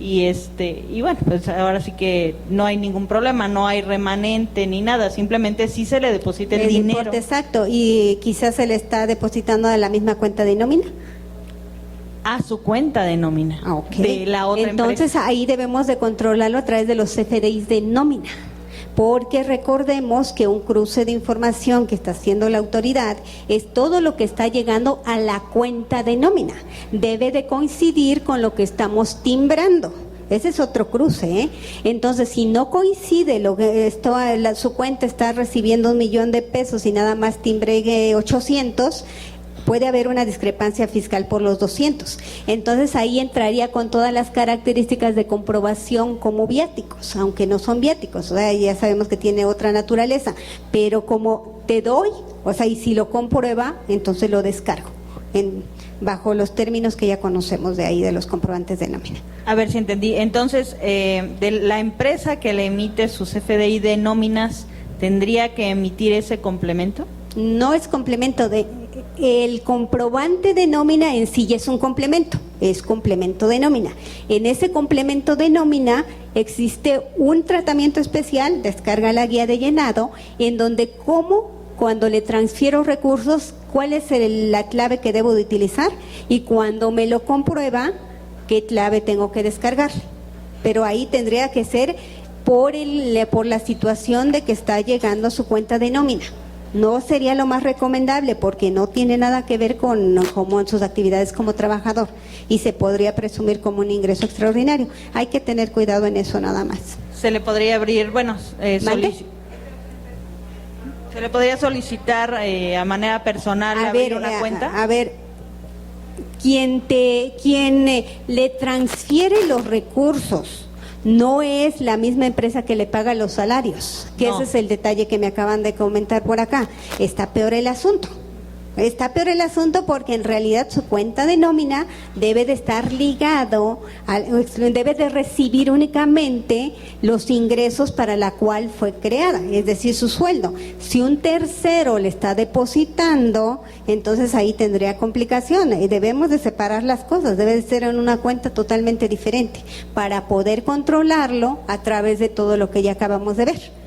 y bueno, pues ahora sí que no hay ningún problema, no hay remanente ni nada, simplemente sí se le deposita el dinero importe exacto, y quizás se le está depositando a la misma cuenta de nómina. a su cuenta de nómina Ah, ok. de la otra Entonces empresa. ahí debemos de controlarlo a través de los CFDIs de nómina, porque recordemos que un cruce de información que está haciendo la autoridad es todo lo que está llegando a la cuenta de nómina. Debe de coincidir con lo que estamos timbrando. Ese es otro cruce, ¿eh? Entonces, si no coincide lo que su cuenta está recibiendo 1,000,000 de pesos y nada más timbre 800, puede haber una discrepancia fiscal por los 200. Entonces ahí entraría con todas las características de comprobación como viáticos, aunque no son viáticos, o sea, ya sabemos que tiene otra naturaleza, pero como te doy, o sea, y si lo comprueba, entonces lo descargo, bajo los términos que ya conocemos de ahí, de los comprobantes de nómina. A ver si entendí. Entonces, de la empresa que le emite su CFDI de nóminas, ¿tendría que emitir ese complemento? No es complemento el comprobante de nómina en sí ya es un complemento, es complemento de nómina. En ese complemento de nómina existe un tratamiento especial, descarga la guía de llenado, en donde cómo cuando le transfiero recursos, cuál es la clave que debo de utilizar y cuando me lo comprueba, qué clave tengo que descargar. Pero ahí tendría que ser por la situación de que está llegando a su cuenta de nómina. No sería lo más recomendable porque no tiene nada que ver con sus actividades como trabajador y se podría presumir como un ingreso extraordinario. Hay que tener cuidado en eso nada más. Se le podría abrir, bueno, ¿Mande? se le podría solicitar a manera personal abrir una cuenta. A ver, quien le transfiere los recursos no es la misma empresa que le paga los salarios, que No. ese es el detalle que me acaban de comentar por acá. Está peor el asunto. Está peor el asunto porque en realidad su cuenta de nómina debe de estar ligado, debe de recibir únicamente los ingresos para la cual fue creada, es decir, su sueldo. Si un tercero le está depositando, entonces ahí tendría complicaciones y debemos de separar las cosas, debe de ser en una cuenta totalmente diferente para poder controlarlo a través de todo lo que ya acabamos de ver.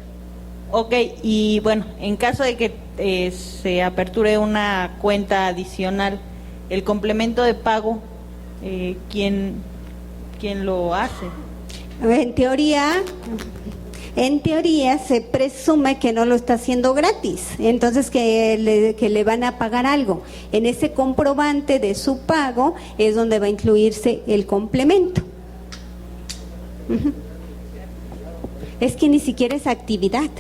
Ok, y bueno, en caso de que se aperture una cuenta adicional, el complemento de pago, ¿quién lo hace? En teoría se presume que no lo está haciendo gratis, entonces que le van a pagar algo. En ese comprobante de su pago es donde va a incluirse el complemento. Ujú. Es que ni siquiera es actividad.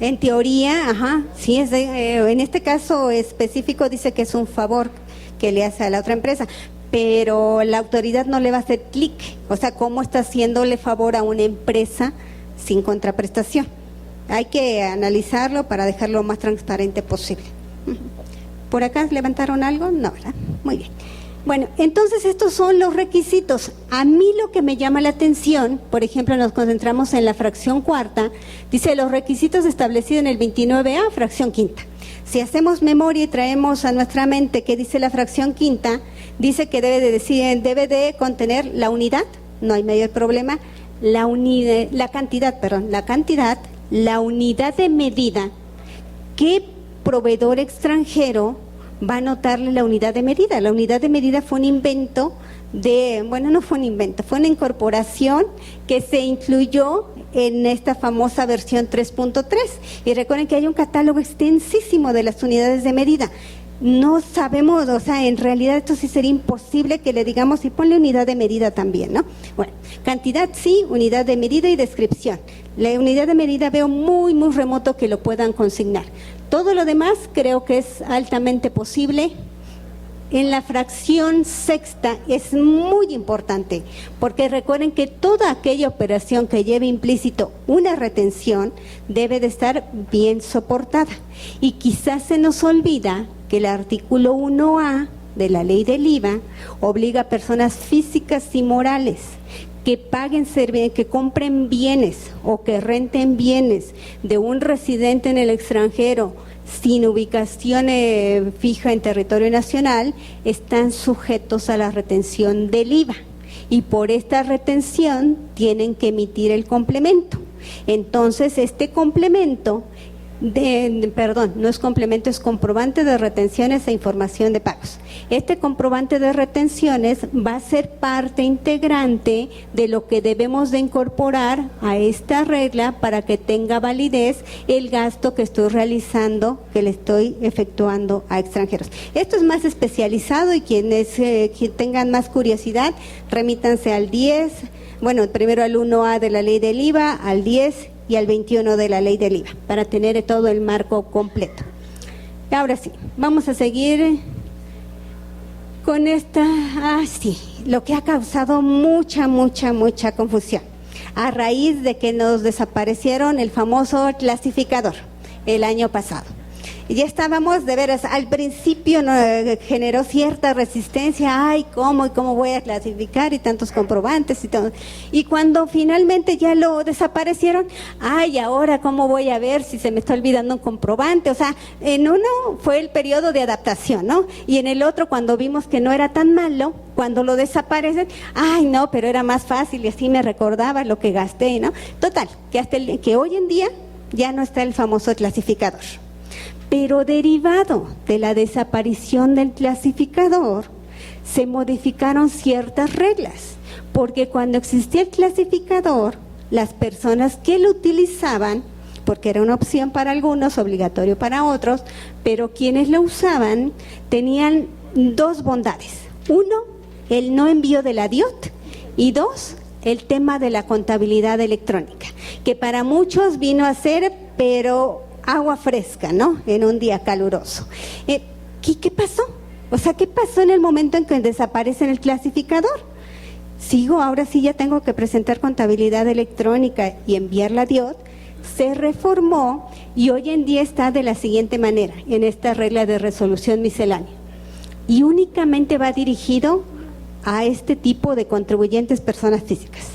En teoría, sí es en este caso específico dice que es un favor que le hace a la otra empresa, pero la autoridad no le va a hacer clic. O sea, ¿cómo está haciéndole favor a una empresa sin contraprestación? Hay que analizarlo para dejarlo lo más transparente posible. ¿Por acá levantaron algo? No, ¿verdad? Muy bien. Bueno, entonces estos son los requisitos. A mí lo que me llama la atención, por ejemplo, nos concentramos en la fracción cuarta, dice los requisitos establecidos en el 29A, fracción quinta. Si hacemos memoria y traemos a nuestra mente qué dice la fracción quinta, dice que debe de contener la unidad, no hay mayor problema, la cantidad, la unidad de medida. ¿Qué proveedor extranjero va a anotarle la unidad de medida? La unidad de medida fue un invento no fue un invento, fue una incorporación que se incluyó en esta famosa versión 3.3. Y recuerden que hay un catálogo extensísimo de las unidades de medida. No sabemos, o sea, en realidad esto sí sería imposible que le digamos y ponle unidad de medida también, ¿no? Bueno, cantidad sí, unidad de medida y descripción. La unidad de medida veo muy, muy remoto que lo puedan consignar. Todo lo demás creo que es altamente posible. En la fracción sexta es muy importante, porque recuerden que toda aquella operación que lleve implícito una retención debe de estar bien soportada. Y quizás se nos olvida que el artículo 1A de la ley del IVA obliga a personas físicas y morales que paguen que compren bienes o que renten bienes de un residente en el extranjero sin ubicación fija en territorio nacional, están sujetos a la retención del IVA y por esta retención tienen que emitir el complemento. Entonces, este complemento no es complemento, es comprobante de retenciones e información de pagos. Este comprobante de retenciones va a ser parte integrante de lo que debemos de incorporar a esta regla para que tenga validez el gasto que estoy realizando, que le estoy efectuando a extranjeros. Esto es más especializado y quienes tengan más curiosidad, remítanse al 10, primero al 1A de la ley del IVA, al 10 y al 21 de la ley del IVA, para tener todo el marco completo. Ahora sí, vamos a seguir con lo que ha causado mucha confusión, a raíz de que nos desaparecieron el famoso clasificador el año pasado. Ya estábamos, de veras, al principio generó cierta resistencia, ¿cómo voy a clasificar? Y tantos comprobantes y todo. Y cuando finalmente ya lo desaparecieron, ahora ¿cómo voy a ver si se me está olvidando un comprobante? O sea, en uno fue el periodo de adaptación, ¿no? Y en el otro, cuando vimos que no era tan malo, cuando lo desaparecen, no, pero era más fácil y así me recordaba lo que gasté, ¿no? Total, que hoy en día ya no está el famoso clasificador. Pero derivado de la desaparición del clasificador, se modificaron ciertas reglas, porque cuando existía el clasificador, las personas que lo utilizaban, porque era una opción para algunos, obligatorio para otros, pero quienes lo usaban tenían dos bondades. Uno, el no envío de la DIOT, y dos, el tema de la contabilidad electrónica, que para muchos vino a ser, pero agua fresca, ¿no? En un día caluroso. ¿Qué pasó? O sea, ¿qué pasó en el momento en que desaparece el clasificador? Ahora sí ya tengo que presentar contabilidad electrónica y enviar la DIOT. Se reformó y hoy en día está de la siguiente manera, en esta regla de resolución miscelánea. Y únicamente va dirigido a este tipo de contribuyentes, personas físicas.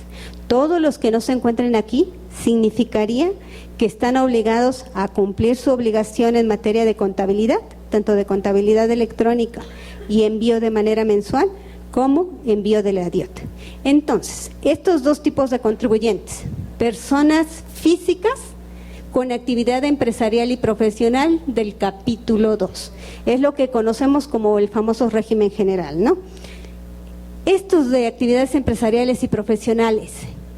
Todos los que no se encuentren aquí significaría que están obligados a cumplir su obligación en materia de contabilidad, tanto de contabilidad electrónica y envío de manera mensual, como envío de la DIOT. Entonces, estos dos tipos de contribuyentes, personas físicas con actividad empresarial y profesional del capítulo 2, es lo que conocemos como el famoso régimen general, ¿no? Estos de actividades empresariales y profesionales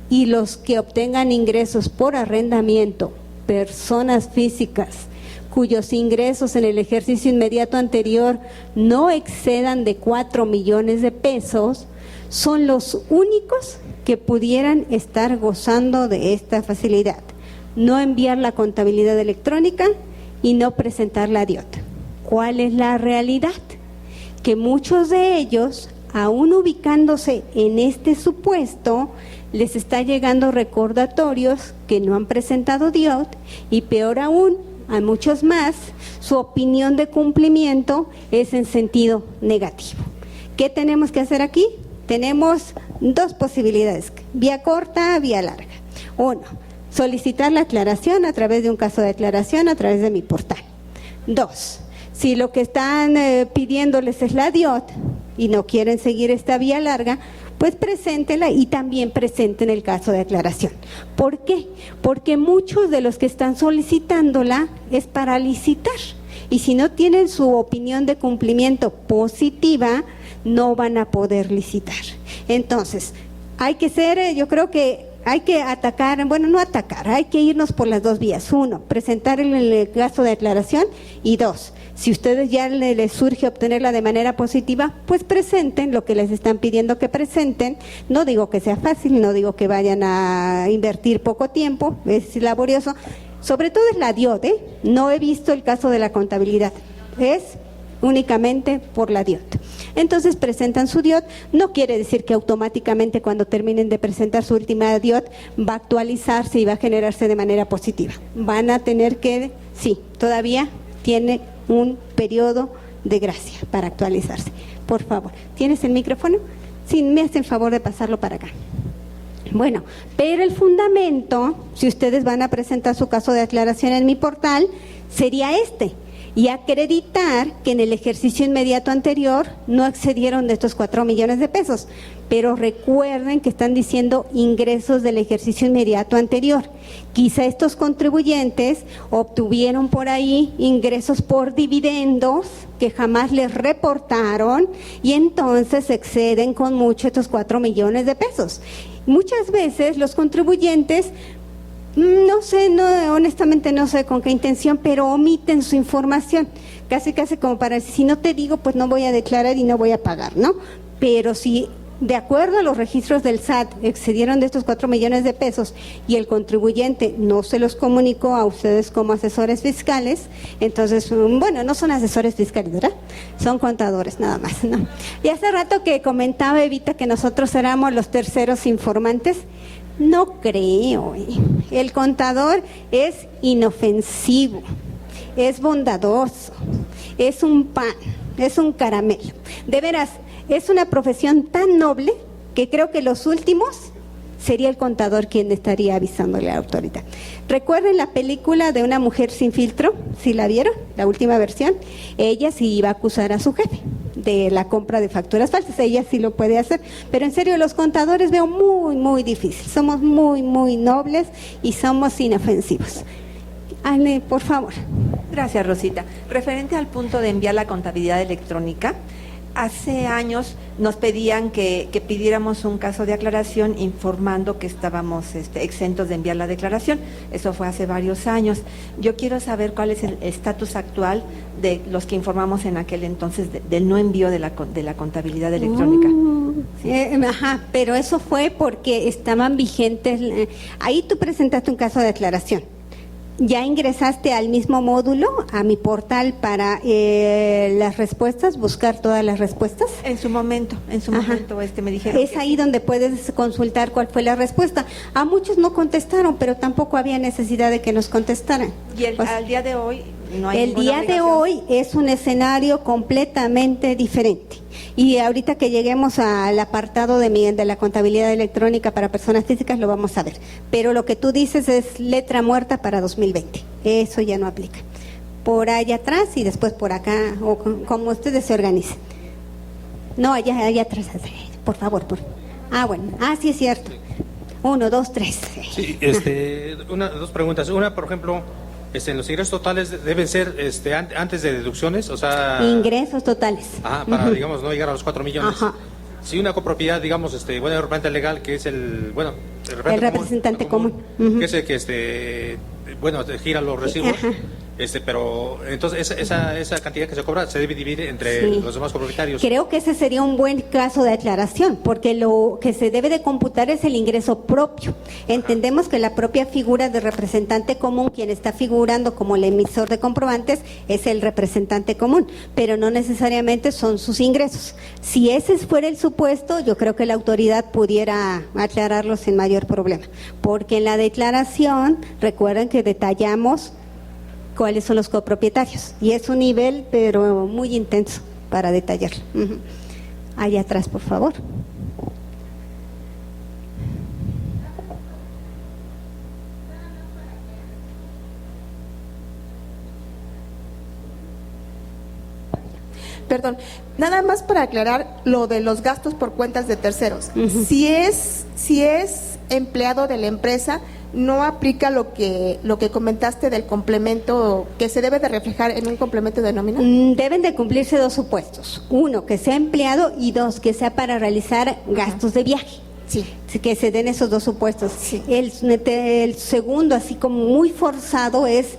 y los que obtengan ingresos por arrendamiento, personas físicas cuyos ingresos en el ejercicio inmediato anterior no excedan de 4 millones de pesos, son los únicos que pudieran estar gozando de esta facilidad. No enviar la contabilidad electrónica y no presentar la DIOT. ¿Cuál es la realidad? Que muchos de ellos, aún ubicándose en este supuesto, les está llegando recordatorios que no han presentado DIOT y peor aún, a muchos más, su opinión de cumplimiento es en sentido negativo. ¿Qué tenemos que hacer aquí? Tenemos dos posibilidades, vía corta, vía larga. Uno, solicitar la aclaración a través de un caso de aclaración a través de mi portal. Dos, si lo que están pidiéndoles es la DIOT y no quieren seguir esta vía larga, pues preséntela y también presenten el caso de aclaración. ¿Por qué? Porque muchos de los que están solicitándola es para licitar y si no tienen su opinión de cumplimiento positiva, no van a poder licitar. Entonces, hay que ser, yo creo que hay que atacar, bueno, no atacar, hay que irnos por las dos vías. Uno, presentar el caso de aclaración y dos, si ustedes ya les surge obtenerla de manera positiva, pues presenten lo que les están pidiendo que presenten. No digo que sea fácil, no digo que vayan a invertir poco tiempo, es laborioso. Sobre todo es la DIOT, no he visto el caso de la contabilidad, es únicamente por la DIOT. Entonces presentan su DIOT, no quiere decir que automáticamente cuando terminen de presentar su última DIOT va a actualizarse y va a generarse de manera positiva. Van a tener que, sí, todavía tiene un periodo de gracia para actualizarse. Por favor, ¿tienes el micrófono? Sí, me hacen favor de pasarlo para acá. Bueno, pero el fundamento, si ustedes van a presentar su caso de aclaración en mi portal, sería este. Y acreditar que en el ejercicio inmediato anterior no excedieron de estos 4 millones de pesos. Pero recuerden que están diciendo ingresos del ejercicio inmediato anterior. Quizá estos contribuyentes obtuvieron por ahí ingresos por dividendos que jamás les reportaron y entonces exceden con mucho estos 4 millones de pesos. Muchas veces los contribuyentes, no sé, honestamente no sé con qué intención, pero omiten su información, casi como para decir, si no te digo, pues no voy a declarar y no voy a pagar, ¿no? Pero si de acuerdo a los registros del SAT excedieron de estos 4 millones de pesos y el contribuyente no se los comunicó a ustedes como asesores fiscales, entonces, bueno, no son asesores fiscales, ¿verdad? Son contadores nada más, ¿no? Y hace rato que comentaba Evita que nosotros éramos los terceros informantes. No creo, el contador es inofensivo, es bondadoso, es un pan, es un caramelo. De veras, es una profesión tan noble que creo que los últimos sería el contador quien estaría avisándole a la autoridad. ¿Recuerden la película de Una mujer sin filtro? ¿Sí la vieron? La última versión. Ella sí iba a acusar a su jefe de la compra de facturas falsas, ella sí lo puede hacer, pero en serio los contadores veo muy difícil, somos muy nobles y somos inofensivos. Ale, por favor. Gracias, Rosita. Referente al punto de enviar la contabilidad electrónica, hace años nos pedían que pidiéramos un caso de aclaración informando que estábamos exentos de enviar la declaración. Eso fue hace varios años. Yo quiero saber cuál es el estatus actual de los que informamos en aquel entonces del no envío de la contabilidad electrónica. Pero eso fue porque estaban vigentes. Ahí tú presentaste un caso de aclaración. ¿Ya ingresaste al mismo módulo, a mi portal para las respuestas, buscar todas las respuestas? En su momento me dijeron. Es ahí donde puedes consultar cuál fue la respuesta. A muchos no contestaron, pero tampoco había necesidad de que nos contestaran. Y al día de hoy no hay el ninguna día de obligación. hoy es un escenario completamente diferente. Y ahorita que lleguemos al apartado de la contabilidad electrónica para personas físicas lo vamos a ver. Pero lo que tú dices es letra muerta para 2020. Eso ya no aplica. Por allá atrás y después por acá, o como ustedes se organicen. No, allá atrás, por favor. Bueno. Sí es cierto. 1, 2, 3. Sí, dos preguntas. Una, por ejemplo, en los ingresos totales deben ser antes de deducciones, o sea... Ingresos totales. Para, digamos, no llegar a los 4 millones. Ajá. Si una copropiedad, digamos, el representante legal, que es el representante común. Que es el que, gira los recibos. Ajá. Pero entonces esa cantidad que se cobra se debe dividir entre los demás copropietarios. Creo que ese sería un buen caso de aclaración, porque lo que se debe de computar es el ingreso propio. Entendemos que la propia figura de representante común, quien está figurando como el emisor de comprobantes, es el representante común, pero no necesariamente son sus ingresos. Si ese fuera el supuesto, yo creo que la autoridad pudiera aclararlo sin mayor problema, porque en la declaración, recuerden que detallamos cuáles son los copropietarios, y es un nivel pero muy intenso para detallarlo. Allá atrás, por favor. Perdón, nada más para aclarar lo de los gastos por cuentas de terceros. Si es empleado de la empresa, no aplica lo que comentaste del complemento que se debe de reflejar en un complemento de nómina. Deben de cumplirse dos supuestos: uno, que sea empleado, y dos, que sea para realizar gastos de viaje. Sí. Que se den esos dos supuestos. Sí. El segundo, así como muy forzado, es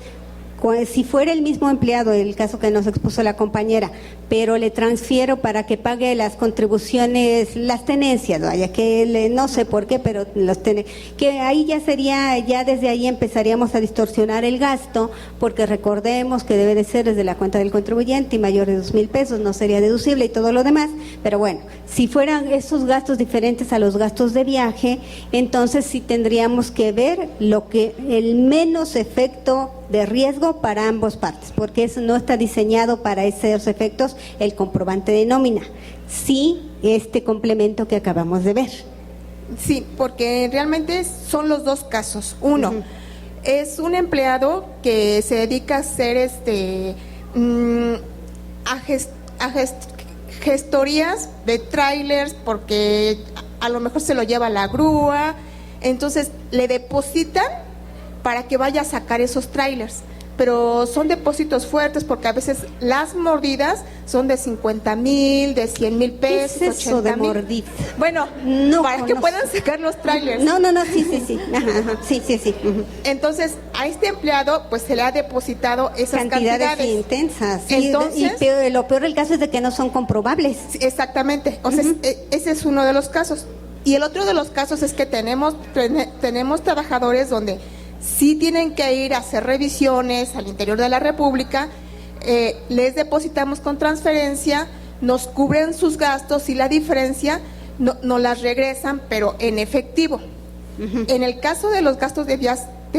si fuera el mismo empleado, el caso que nos expuso la compañera, pero le transfiero para que pague las contribuciones, las tenencias, vaya, que no sé por qué, pero que ahí ya sería, ya desde ahí empezaríamos a distorsionar el gasto, porque recordemos que debe de ser desde la cuenta del contribuyente y mayor de 2,000 pesos, no sería deducible y todo lo demás. Pero bueno, si fueran esos gastos diferentes a los gastos de viaje, entonces sí tendríamos que ver el menos efecto de riesgo para ambas partes, porque eso no está diseñado para esos efectos el comprobante de nómina, sí este complemento que acabamos de ver. Sí, porque realmente son los dos casos. Uno, es un empleado que se dedica a hacer gestorías de trailers, porque a lo mejor se lo lleva la grúa, entonces le depositan para que vaya a sacar esos trailers, pero son depósitos fuertes porque a veces las mordidas son de 50,000, de 100,000 pesos, ¿Qué es eso de 80,000. mordida? Bueno, No para que conozco. puedan sacar los trailers. No, sí. Ajá, sí. Entonces, a este empleado pues se le ha depositado esas Cantidades intensas. Entonces, lo peor del caso es de que no son comprobables. Exactamente, o sea, ese es uno de los casos. Y el otro de los casos es que tenemos trabajadores donde sí tienen que ir a hacer revisiones al interior de la República, les depositamos con transferencia, nos cubren sus gastos y la diferencia no las regresan, pero en efectivo. En el caso de los gastos de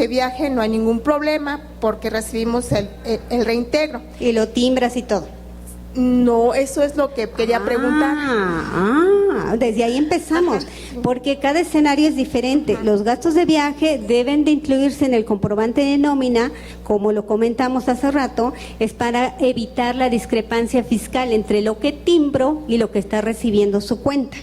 viaje no hay ningún problema porque recibimos el reintegro. Y lo timbras y todo. No, eso es lo que quería preguntar. Desde ahí empezamos, porque cada escenario es diferente. Los gastos de viaje deben de incluirse en el comprobante de nómina, como lo comentamos hace rato, es para evitar la discrepancia fiscal entre lo que timbro y lo que está recibiendo su cuenta.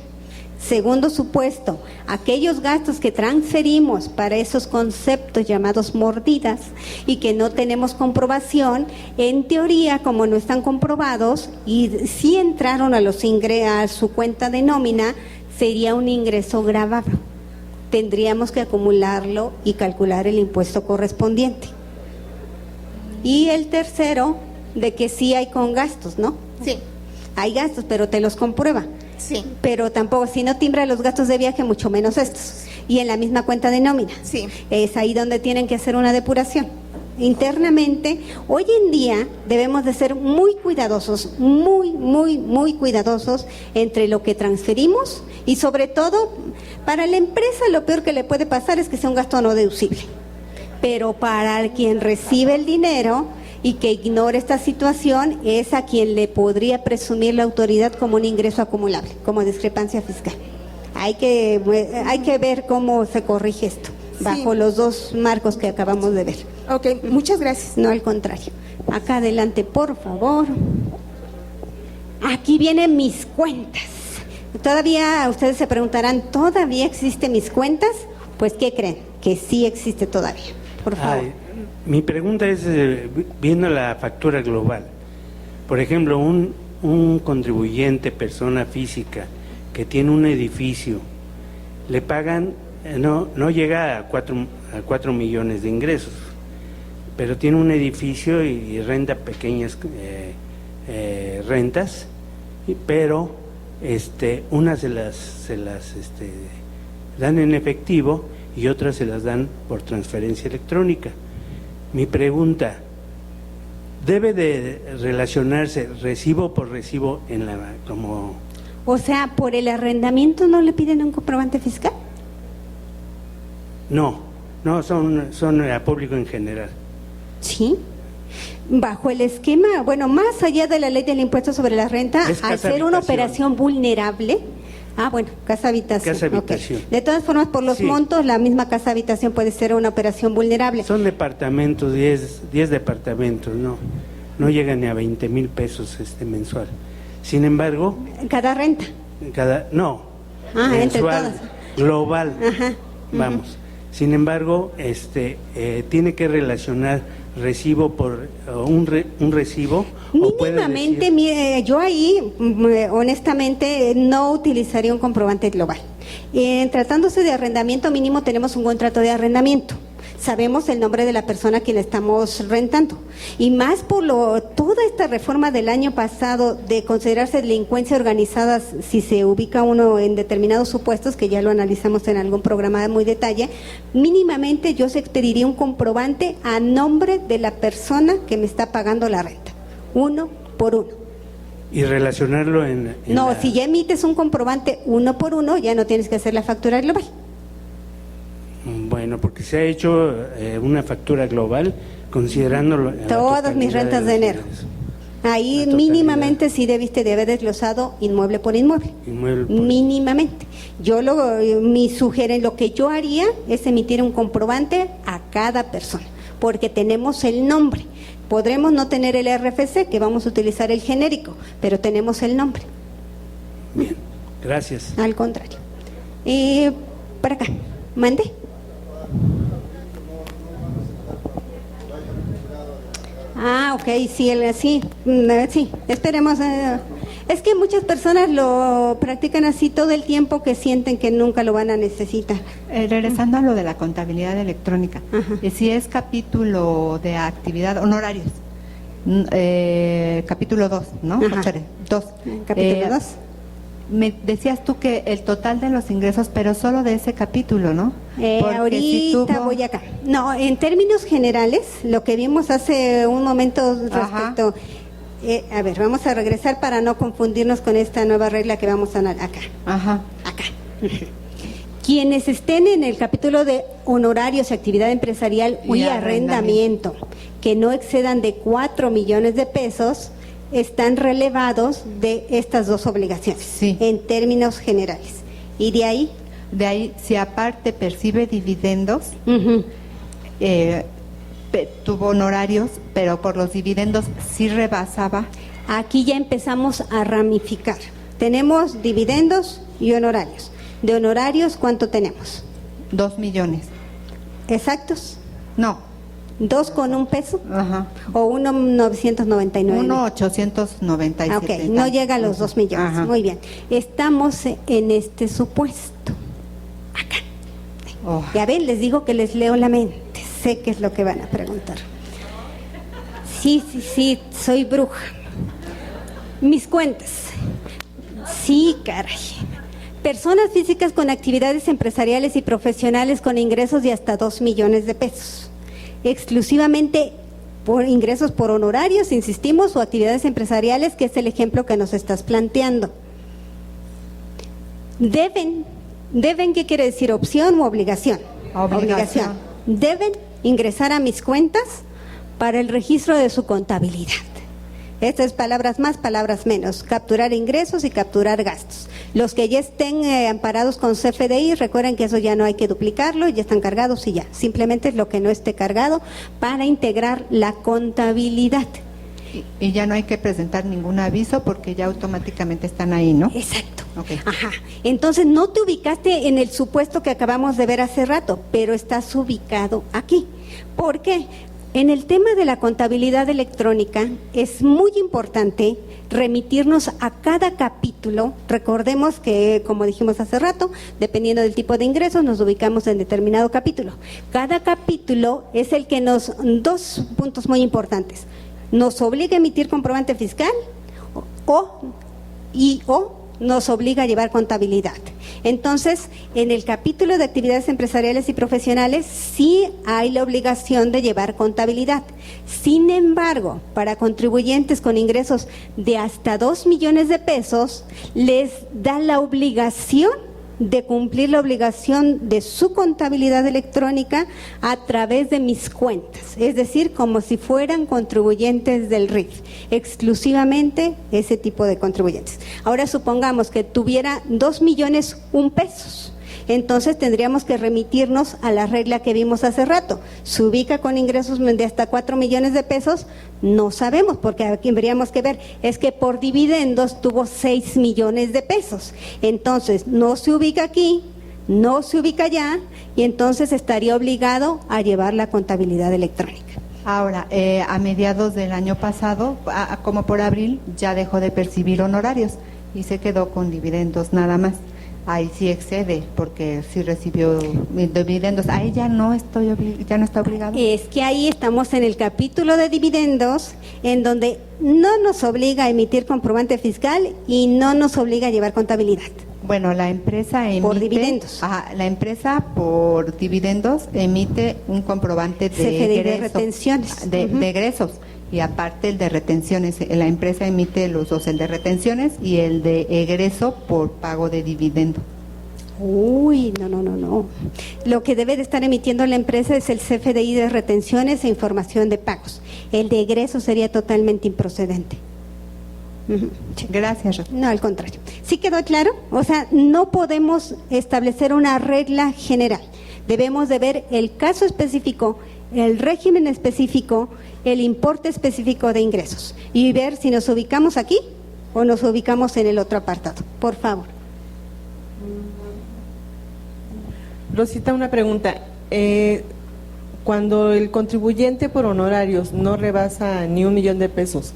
Segundo supuesto, aquellos gastos que transferimos para esos conceptos llamados mordidas y que no tenemos comprobación, en teoría, como no están comprobados y si entraron a su cuenta de nómina, sería un ingreso gravable. Tendríamos que acumularlo y calcular el impuesto correspondiente. Y el tercero, de que sí hay con gastos, ¿no? Sí, Hay gastos, pero te los comprueba. sí, Pero tampoco, si no timbra los gastos de viaje, mucho menos estos. Y en la misma cuenta de nómina. sí. Es ahí donde tienen que hacer una depuración. Internamente, hoy en día debemos de ser muy cuidadosos, muy cuidadosos entre lo que transferimos y sobre todo, para la empresa lo peor que le puede pasar es que sea un gasto no deducible. Pero para quien recibe el dinero y que ignore esta situación, es a quien le podría presumir la autoridad como un ingreso acumulable, como discrepancia fiscal. Hay que ver cómo se corrige esto, bajo los dos marcos que acabamos de ver. Ok, muchas gracias. No al contrario. Acá adelante, por favor. Aquí vienen mis cuentas. Todavía ustedes se preguntarán, ¿todavía existen mis cuentas? Pues, ¿qué creen? Que sí existe todavía. Por favor. Mi pregunta es, viendo la factura global, por ejemplo, un contribuyente, persona física, que tiene un edificio, le pagan, no llega a 4 millones de ingresos, pero tiene un edificio y renta pequeñas rentas, pero unas se las dan en efectivo y otras se las dan por transferencia electrónica. Mi pregunta, ¿debe de relacionarse recibo por recibo como? O sea, ¿por el arrendamiento no le piden un comprobante fiscal? No, son a público en general. Sí. Bajo el esquema, bueno, más allá de la ley del impuesto sobre la renta, Es al casa ser una habitación. operación vulnerable, casa habitación. Casa ok. habitación. De todas formas, por los Sí. montos, la misma casa habitación puede ser una operación vulnerable. Son departamentos, 10 departamentos, no llegan ni a 20,000 pesos mensual. Sin embargo, Cada renta. mensual, Entre todas. global, Ajá. vamos. Sin embargo, tiene que relacionar recibo por un recibo, o puede Mínimamente, decir- mire, yo ahí, honestamente, no utilizaría un comprobante global. Tratándose de arrendamiento mínimo, tenemos un contrato de arrendamiento. Sabemos el nombre de la persona a quien le estamos rentando. Y más por toda esta reforma del año pasado de considerarse delincuencia organizada si se ubica uno en determinados supuestos, que ya lo analizamos en algún programa de muy detalle, mínimamente yo se expediría un comprobante a nombre de la persona que me está pagando la renta. Uno por uno. y relacionarlo No, si ya emites un comprobante uno por uno, ya no tienes que hacer la factura global. Bueno, porque se ha hecho una factura global considerando Todas mis rentas de enero. Ahí La totalidad. mínimamente sí debiste de haber desglosado inmueble por inmueble. Mínimamente. Lo que yo haría es emitir un comprobante a cada persona, porque tenemos el nombre. Podremos no tener el RFC, que vamos a utilizar el genérico, pero tenemos el nombre. Bien, gracias. Al contrario. Para acá, mande. Ok, sí, esperemos. Es que muchas personas lo practican así todo el tiempo que sienten que nunca lo van a necesitar. Regresando a lo de la contabilidad electrónica, si es capítulo de actividad, honorarios, capítulo 2, ¿no? Ajá. 2. Capítulo 2. Me decías tú que el total de los ingresos, pero solo de ese capítulo, ¿no? Porque Ahorita si tuvo- voy acá. No, en términos generales, lo que vimos hace un momento respecto... a ver, vamos a regresar para no confundirnos con esta nueva regla que vamos a acá. Ajá. Acá. Quienes estén en el capítulo de honorarios y actividad empresarial Y y arrendamiento, que no excedan de 4 millones de pesos, están relevados de estas dos obligaciones, Sí. en términos generales. Y de ahí, De ahí, si aparte percibe dividendos, tuvo honorarios, pero por los dividendos sí rebasaba. aquí ya empezamos a ramificar. Tenemos dividendos y honorarios. De honorarios, ¿cuánto tenemos? 2 millones. ¿Exactos? No. 2 con un peso Ajá. o 1,999. 1,897. Ah, ok, no llega a los 2 millones. Ajá. Muy bien. Estamos en este supuesto. Acá. Oh. Ya ven, les digo que les leo la mente. Sé qué es lo que van a preguntar. Sí, soy bruja. Mis cuentas. Sí, caray. Personas físicas con actividades empresariales y profesionales con ingresos de hasta 2 millones de pesos. Exclusivamente por ingresos por honorarios, insistimos, o actividades empresariales, que es el ejemplo que nos estás planteando. Deben, ¿qué quiere decir? ¿Opción u obligación? Obligación. Deben ingresar a mis cuentas para el registro de su contabilidad. Estas palabras más, palabras menos. Capturar ingresos y capturar gastos. Los que ya estén amparados con CFDI, recuerden que eso ya no hay que duplicarlo, ya están cargados y ya. Simplemente es lo que no esté cargado para integrar la contabilidad. Y ya no hay que presentar ningún aviso porque ya automáticamente están ahí, ¿no? Exacto. Okay. Ajá. Entonces no te ubicaste en el supuesto que acabamos de ver hace rato, pero estás ubicado aquí. ¿Por qué? En el tema de la contabilidad electrónica es muy importante remitirnos a cada capítulo. Recordemos que, como dijimos hace rato, dependiendo del tipo de ingresos, nos ubicamos en determinado capítulo. Cada capítulo es el que nos... Dos puntos muy importantes. Nos obliga a emitir comprobante fiscal o nos obliga a llevar contabilidad. Entonces, en el capítulo de actividades empresariales y profesionales sí hay la obligación de llevar contabilidad. Sin embargo, para contribuyentes con ingresos de hasta 2 millones de pesos, les da la obligación de cumplir la obligación de su contabilidad electrónica a través de mis cuentas, es decir, como si fueran contribuyentes del RIF, exclusivamente ese tipo de contribuyentes. Ahora supongamos que tuviera 2 millones 1 pesos, entonces tendríamos que remitirnos a la regla que vimos hace rato. ¿Se ubica con ingresos de hasta 4 millones de pesos? No sabemos, porque aquí tendríamos que ver, es que por dividendos tuvo 6 millones de pesos. Entonces, no se ubica aquí, no se ubica allá, y entonces estaría obligado a llevar la contabilidad electrónica. Ahora, a mediados del año pasado, como por abril, ya dejó de percibir honorarios y se quedó con dividendos nada más. Ahí sí excede, porque sí recibió dividendos. Ahí ya no está obligado. Es que ahí estamos en el capítulo de dividendos, en donde no nos obliga a emitir comprobante fiscal y no nos obliga a llevar contabilidad. Bueno, la empresa emite... Por dividendos. La empresa por dividendos emite un comprobante de CFDI egreso, de retenciones. de egresos. Y aparte el de retenciones, la empresa emite los dos, el de retenciones y el de egreso por pago de dividendo. Uy, no. Lo que debe de estar emitiendo la empresa es el CFDI de retenciones e información de pagos. El de egreso sería totalmente improcedente. Sí. Gracias. No, al contrario. ¿Sí quedó claro? O sea, no podemos establecer una regla general. Debemos de ver el caso específico, el régimen específico, el importe específico de ingresos y ver si nos ubicamos aquí o nos ubicamos en el otro apartado. Por favor. Rosita, una pregunta. Cuando el contribuyente por honorarios no rebasa ni 1 millón de pesos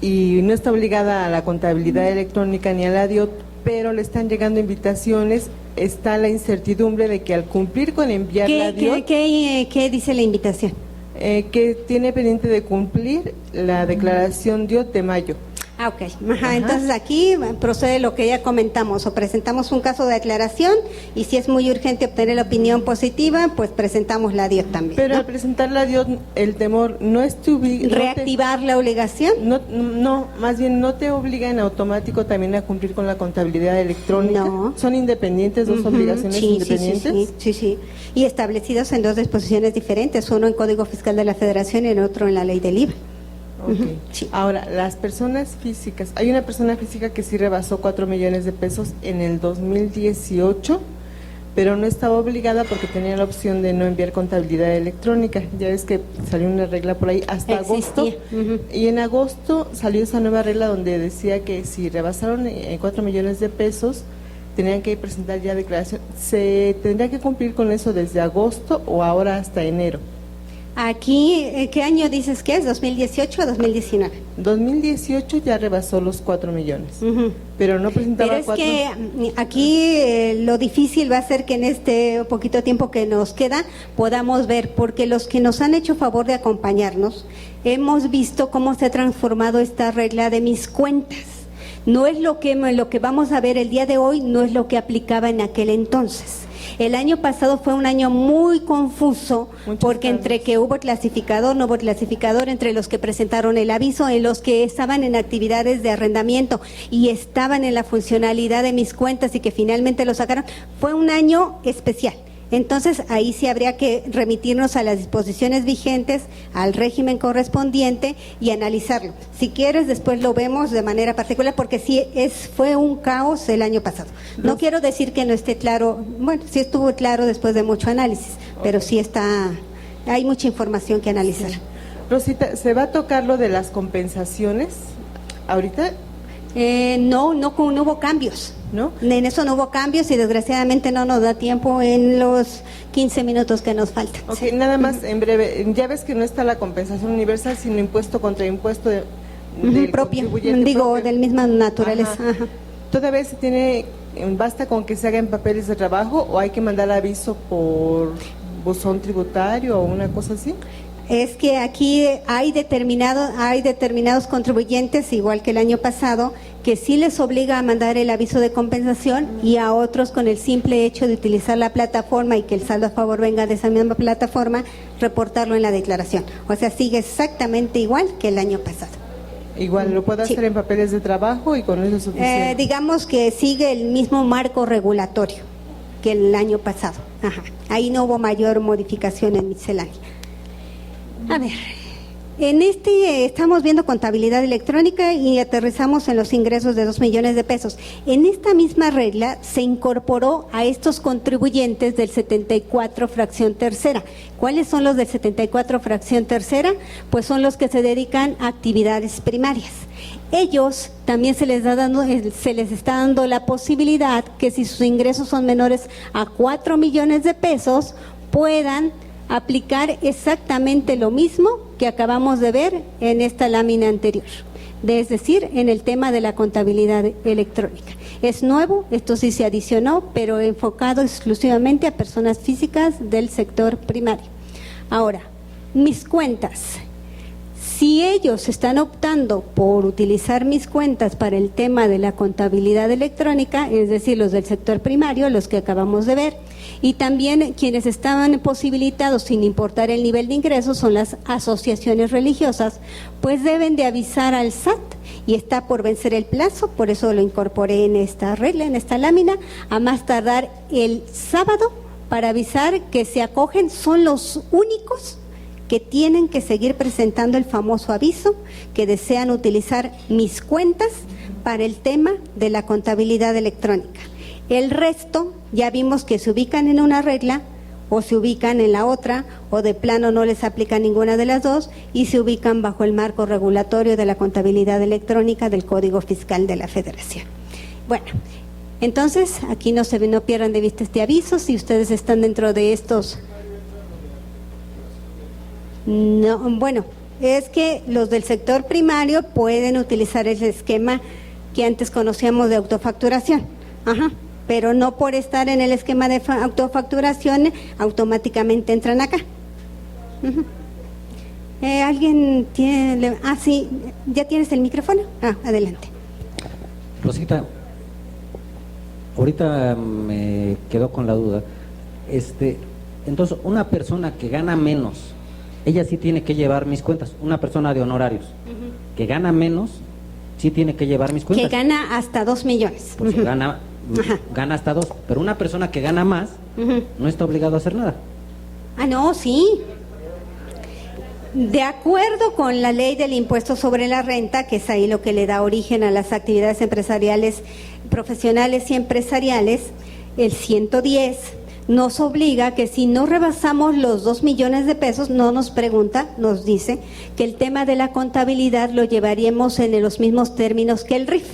y no está obligada a la contabilidad electrónica ni a la DIOT, pero le están llegando invitaciones, está la incertidumbre de que al cumplir con enviar la DIOT… ¿Qué dice la invitación? Que tiene pendiente de cumplir la declaración DIOT de mayo. Ah, ok. Entonces aquí procede lo que ya comentamos, o presentamos un caso de aclaración y si es muy urgente obtener la opinión positiva, pues presentamos la DIOT también. Pero ¿no? al presentar la DIOT, el temor no es ¿reactivar la obligación? No, más bien no te obliga en automático también a cumplir con la contabilidad electrónica. No. ¿Son independientes, dos obligaciones independientes? Sí. Y establecidos en 2 disposiciones diferentes, uno en Código Fiscal de la Federación y el otro en la Ley del IVA. Okay. Sí. Ahora, las personas físicas, hay una persona física que sí rebasó 4 millones de pesos en el 2018, pero no estaba obligada porque tenía la opción de no enviar contabilidad electrónica. Ya ves que salió una regla por ahí hasta agosto, y en agosto salió esa nueva regla donde decía que si rebasaron 4 millones de pesos, tenían que presentar ya declaración. ¿Se tendría que cumplir con eso desde agosto o ahora hasta enero? Aquí, ¿qué año dices que es? ¿2018 o 2019? 2018 ya rebasó los 4 millones, pero no presentaba. Pero es que aquí lo difícil va a ser que en este poquito tiempo que nos queda podamos ver, porque los que nos han hecho favor de acompañarnos, hemos visto cómo se ha transformado esta regla de mis cuentas. No es lo que vamos a ver el día de hoy, no es lo que aplicaba en aquel entonces. El año pasado fue un año muy confuso porque entre que hubo clasificador, no hubo clasificador, entre los que presentaron el aviso, en los que estaban en actividades de arrendamiento y estaban en la funcionalidad de mis cuentas y que finalmente lo sacaron, fue un año especial. Entonces ahí sí habría que remitirnos a las disposiciones vigentes, al régimen correspondiente y analizarlo. Si quieres después lo vemos de manera particular porque sí fue un caos el año pasado. No quiero decir que no esté claro, bueno, sí estuvo claro después de mucho análisis, pero sí hay mucha información que analizar. Sí. Rosita, ¿se va a tocar lo de las compensaciones ahorita? No hubo cambios. ¿No? En eso no hubo cambios y desgraciadamente no nos da tiempo en los 15 minutos que nos faltan. Ok, sí. Nada más en breve, ya ves que no está la compensación universal, sino impuesto contra impuesto del propio, del misma naturaleza. Ajá. ¿Todavía se tiene, basta con que se hagan papeles de trabajo o hay que mandar aviso por buzón tributario o una cosa así? Es que aquí hay determinados contribuyentes, igual que el año pasado, que sí les obliga a mandar el aviso de compensación y a otros con el simple hecho de utilizar la plataforma y que el saldo a favor venga de esa misma plataforma, reportarlo en la declaración. O sea, sigue exactamente igual que el año pasado. Igual, ¿lo puede hacer en papeles de trabajo y con eso es suficiente? Digamos que sigue el mismo marco regulatorio que el año pasado. Ajá. Ahí no hubo mayor modificación en miscelánea. A ver, estamos viendo contabilidad electrónica y aterrizamos en los ingresos de 2 millones de pesos. En esta misma regla se incorporó a estos contribuyentes del 74 fracción tercera. ¿Cuáles son los del 74 fracción tercera? Pues son los que se dedican a actividades primarias. Ellos también se les está dando la posibilidad que si sus ingresos son menores a 4 millones de pesos puedan aplicar exactamente lo mismo que acabamos de ver en esta lámina anterior, es decir, en el tema de la contabilidad electrónica. Es nuevo, esto sí se adicionó, pero enfocado exclusivamente a personas físicas del sector primario. Ahora, mis cuentas. Si ellos están optando por utilizar mis cuentas para el tema de la contabilidad electrónica, es decir, los del sector primario, los que acabamos de ver, y también quienes estaban posibilitados sin importar el nivel de ingresos son las asociaciones religiosas, pues deben de avisar al SAT y está por vencer el plazo, por eso lo incorporé en esta regla, en esta lámina, a más tardar el sábado para avisar que se acogen, son los únicos que tienen que seguir presentando el famoso aviso que desean utilizar mis cuentas para el tema de la contabilidad electrónica. El resto ya vimos que se ubican en una regla o se ubican en la otra o de plano no les aplica ninguna de las dos y se ubican bajo el marco regulatorio de la contabilidad electrónica del Código Fiscal de la Federación. Bueno, entonces aquí no pierdan de vista este aviso. Si ustedes están dentro de estos... No, bueno, es que los del sector primario pueden utilizar ese esquema que antes conocíamos de autofacturación, pero no por estar en el esquema de autofacturación automáticamente entran acá. ¿Alguien tiene? Sí, ¿ya tienes el micrófono? Adelante. Rosita, ahorita me quedo con la duda. Entonces, una persona que gana menos, ella sí tiene que llevar mis cuentas. Una persona de honorarios que gana menos, sí tiene que llevar mis cuentas. Que gana hasta 2 millones. Pues gana hasta 2, pero una persona que gana más no está obligado a hacer nada. No, sí. De acuerdo con la ley del impuesto sobre la renta, que es ahí lo que le da origen a las actividades empresariales, profesionales y empresariales, el 110, nos obliga que si no rebasamos los 2 millones de pesos, no nos pregunta, nos dice que el tema de la contabilidad lo llevaríamos en los mismos términos que el RIF.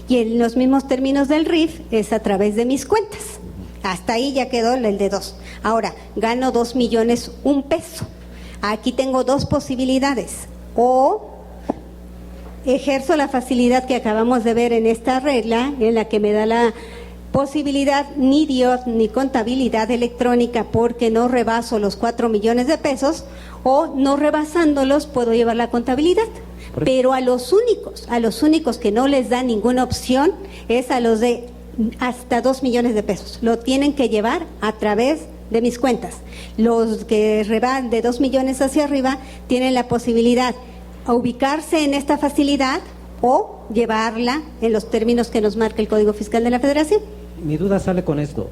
Y en los mismos términos del RIF es a través de mis cuentas. Hasta ahí ya quedó el de 2. Ahora, gano 2 millones, un peso. Aquí tengo dos posibilidades. O ejerzo la facilidad que acabamos de ver en esta regla, en la que me da la posibilidad ni DIOT ni contabilidad electrónica porque no rebaso los 4 millones de pesos, o no rebasándolos puedo llevar la contabilidad. Pero a los únicos que no les da ninguna opción es a los de hasta 2 millones de pesos. Lo tienen que llevar a través de mis cuentas. Los que reban de 2 millones hacia arriba tienen la posibilidad a ubicarse en esta facilidad o llevarla en los términos que nos marca el Código Fiscal de la Federación. Mi duda sale con esto.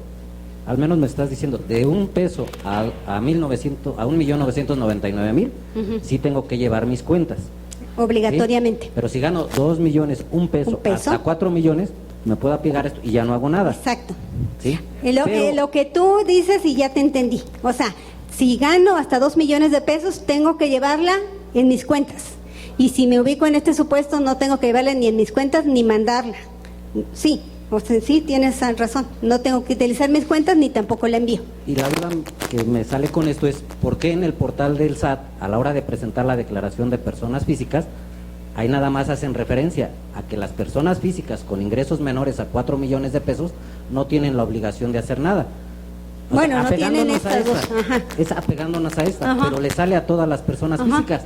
Al menos me estás diciendo, de un peso a 1.999.000, sí tengo que llevar mis cuentas. Obligatoriamente. ¿Sí? Pero si gano 2 millones, un peso, hasta 4 millones, me puedo aplicar esto y ya no hago nada. Exacto. ¿Sí? Lo que tú dices y ya te entendí. O sea, si gano hasta 2 millones de pesos, tengo que llevarla en mis cuentas. Y si me ubico en este supuesto, no tengo que llevarla ni en mis cuentas ni mandarla. Sí, o sea, sí, tienes razón. No tengo que utilizar mis cuentas ni tampoco la envío. Y la duda que me sale con esto es, ¿por qué en el portal del SAT, a la hora de presentar la declaración de personas físicas, ahí nada más hacen referencia a que las personas físicas con ingresos menores a 4 millones de pesos no tienen la obligación de hacer nada? Bueno, no tienen estas dos. Es apegándonos a esta, pero le sale a todas las personas físicas.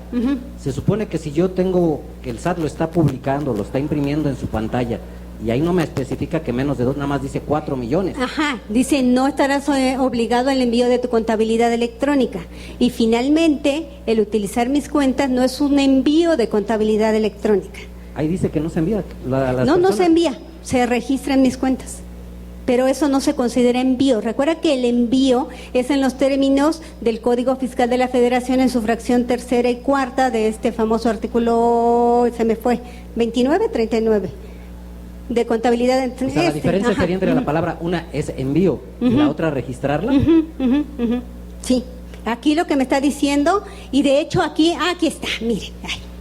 Se supone que si yo tengo, que el SAT lo está publicando, lo está imprimiendo en su pantalla, y ahí no me especifica que menos de 2, nada más dice 4 millones. Dice, no estarás obligado al envío de tu contabilidad electrónica. Y finalmente, el utilizar mis cuentas no es un envío de contabilidad electrónica. Ahí dice que no se envía. No se envía, se registra en mis cuentas. Pero eso no se considera envío. Recuerda que el envío es en los términos del Código Fiscal de la Federación en su fracción tercera y cuarta de este famoso artículo, se me fue, 29, 39, de contabilidad. O sea, la diferencia sería entre la palabra, una es envío y la otra registrarla. Sí, aquí lo que me está diciendo, y de hecho aquí está, miren,